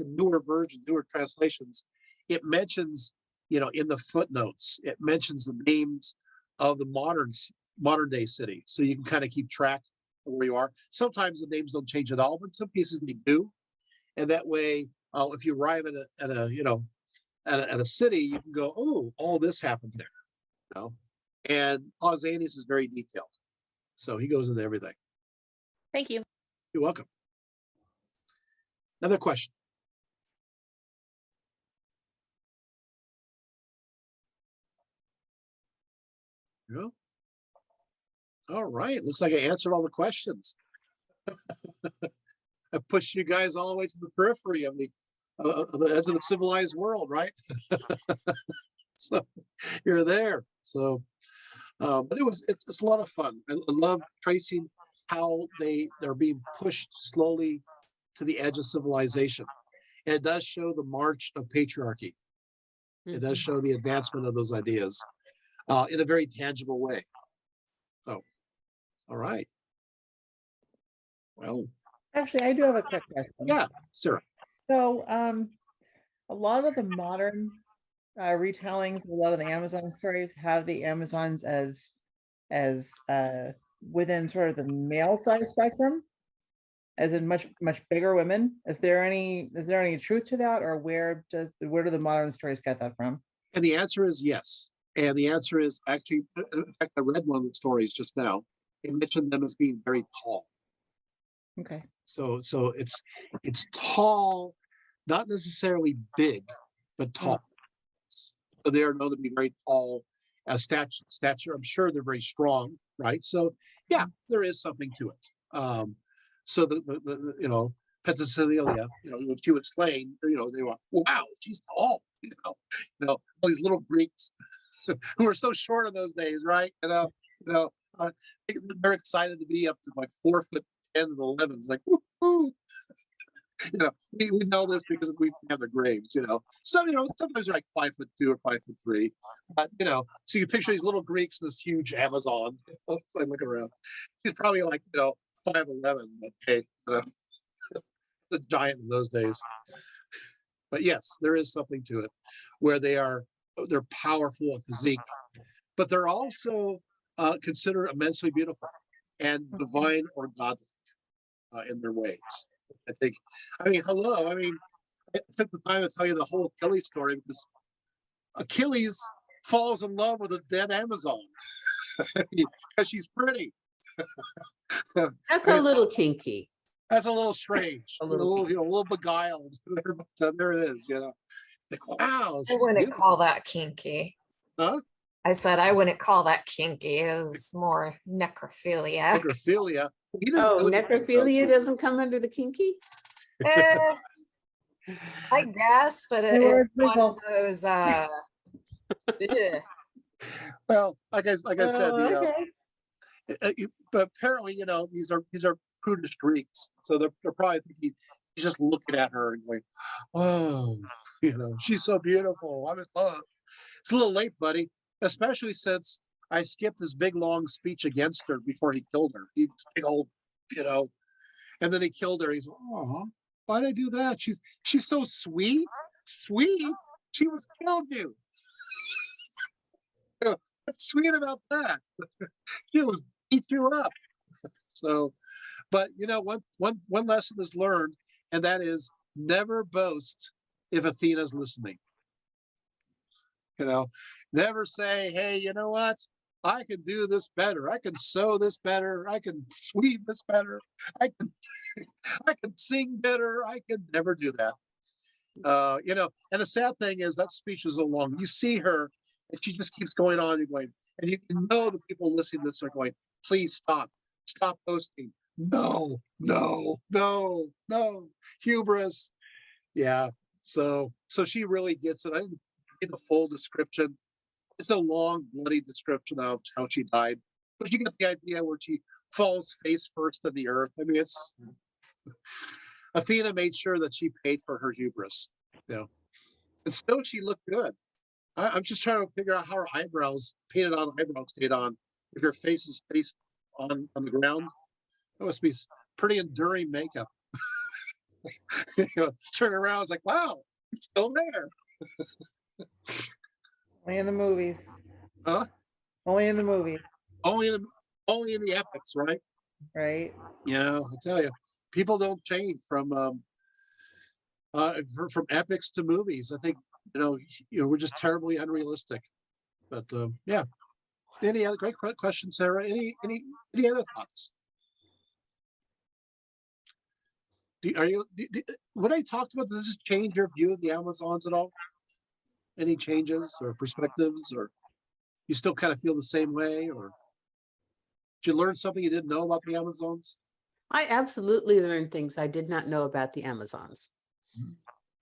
newer version, newer translations, it mentions, in the footnotes, it mentions the names of the modern day city, so you can kind of keep track of where you are. Sometimes the names don't change at all, but in some cases they do, and that way, if you arrive at a city, you can go, oh, all this happened there, And Pausanias is very detailed, so he goes into everything. Thank you. You're welcome. Another question. Yeah. All right. Looks like I answered all the questions. I pushed you guys all the way to the periphery of the edge of the civilized world, right? So you're there. So, but it's a lot of fun. I love tracing how they're being pushed slowly to the edge of civilization. And it does show the march of patriarchy. It does show the advancement of those ideas in a very tangible way. So, all right. Well, Actually, I do have a quick question. yeah, Sarah. So, a lot of the modern retellings, a lot of the Amazon stories have the Amazons as within sort of the male size spectrum, as in much bigger women. Is there any truth to that, or where do the modern stories get that from? And the answer is yes. And the answer is actually, in fact, I read one of the stories just now. It mentioned them as being very tall. Okay. So it's tall, not necessarily big, but tall. So they are known to be very tall as stature. I'm sure they're very strong, right? So yeah, there is something to it. So the Penthesilea, when she was slain, they were, wow, she's tall. All these little Greeks who were so short in those days, right? They're excited to be up to like 4'10" and 11. It's like, woo-hoo. We know this because we have the graves. So sometimes they're like 5'2" or 5'3". But so you picture these little Greeks in this huge Amazon. I look around. She's probably like 5'11". Okay, the giant in those days. But yes, there is something to it, where they're powerful of physique, but they're also considered immensely beautiful and divine or godlike in their ways. I took the time to tell you the whole Achilles story because Achilles falls in love with a dead Amazon because she's pretty. That's a little kinky. That's a little strange, A a little little beguiled. But there it is, Like, wow, I she's wouldn't beautiful. call that kinky. Huh? I said I wouldn't call that kinky. It's more necrophilia. Necrophilia. He didn't Oh, do anything, though. necrophilia doesn't come under the kinky? Eh, I guess, but Hey, it's where's one of Virgil? those ugh. Well, like I said, Okay. but apparently, these are prudish Greeks, so they're probably thinking he's just looking at her and going, "Oh, she's so beautiful. I'm in love." It's a little late, buddy, especially since I skipped this big long speech against her before he killed her. He was big old, and then he killed her. He's, "Oh, why'd I do that? She's so sweet, sweet. She was killed you." What's sweet about that? She was beat you up. So, but one lesson is learned, and that is never boast if Athena's listening. Never say, "Hey, you know what? I can do this better. I can sew this better. I can weave this better. I can sing better." I can never do that. And the sad thing is that speech is so long. You see her, And she just keeps going on and going. And you know the people listening to this are going, please stop. Stop posting. No, no, no, no. Hubris. Yeah. So she really gets it. I didn't get the full description. It's a long, bloody description of how she died. But you get the idea where she falls face first in the earth. I mean, it's Athena made sure that she paid for her hubris. You know. And still she looked good. I'm just trying to figure out how her eyebrows, painted on eyebrows, stayed on. If her face is face on the ground, that must be pretty enduring makeup. You know, turn around, it's like, wow, it's still there. Only in the movies. Huh? Only in the movies, Only in the epics, right? right? Yeah, I tell you, people don't change from epics to movies. I think we're just terribly unrealistic. But yeah. Any other great questions, Sarah? Any other thoughts? What I talked about, does this change your view of the Amazons at all? Any changes or perspectives, or you still kind of feel the same way, or did you learn something you didn't know about the Amazons? I absolutely learned things I did not know about the Amazons.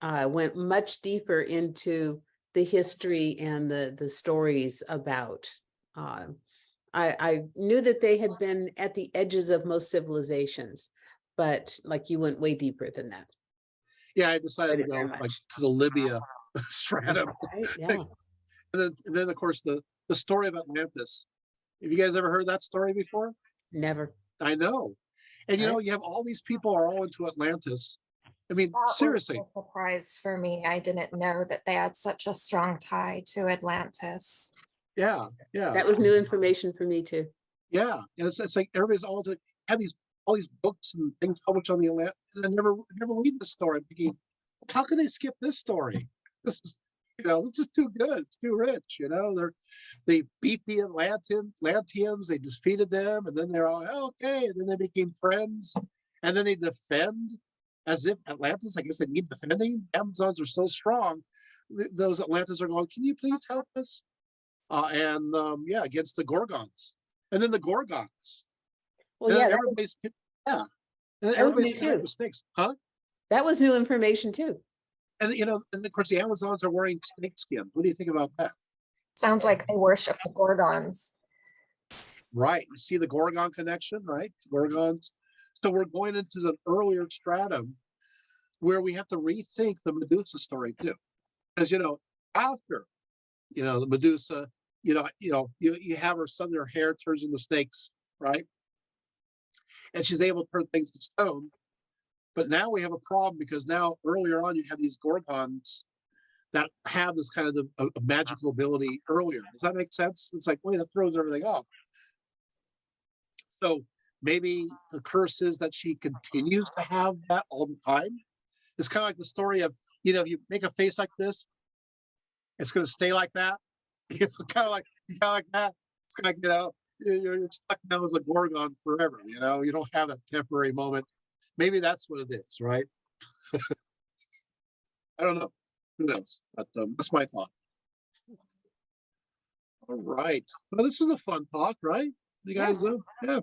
I went much deeper into the history and the stories about. I knew that they had been at the edges of most civilizations, but like you went way deeper than that. Yeah, I decided to Very go much. like to the Libya stratum, Right? Yeah. and then of course the story of Atlantis. Have you guys ever heard that story before? Never. I know, and you know Right. you have all these people are all into Atlantis. I mean, That was seriously. a surprise for me. I didn't know that they had such a strong tie to Atlantis. Yeah, yeah. That was new information for me too. Yeah, and it's like everybody's all to have all these books and things published on the Atlantis, and I never read the story. I'm thinking, how can they skip this story? This is this is too good. It's too rich. They beat the Atlanteans. They defeated them, and then they're all okay. And then they became friends, and then they defend as if Atlantis. I guess they need defending. Amazons are so strong. Those Atlantis are going. Can you please help us? Against the Gorgons. And then the Gorgons. Well, And yeah, then that was And then that was everybody's new connected too. with snakes. Huh? That was new information too. And and of course the Amazons are wearing snake skin. What do you think about that? Sounds like they worship the Gorgons. Right. You see the Gorgon connection, right? Gorgons. So we're going into the earlier stratum where we have to rethink the Medusa story too. Because after the Medusa, you have her son, her hair turns into snakes, right? And she's able to turn things to stone. But now we have a problem because now earlier on you have these Gorgons that have this kind of a magical ability earlier. Does that make sense? It's like, wait, that throws everything off. So maybe the curse is that she continues to have that all the time. It's kind of like the story of, if you make a face like this, it's going to stay like that. It's kind of like that. It's kind of you're stuck now as a Gorgon forever. You don't have that temporary moment. Maybe that's what it is, right? I don't know. Who knows? But that's my thought. All right. Well, this was a fun talk, right? You guys, yeah.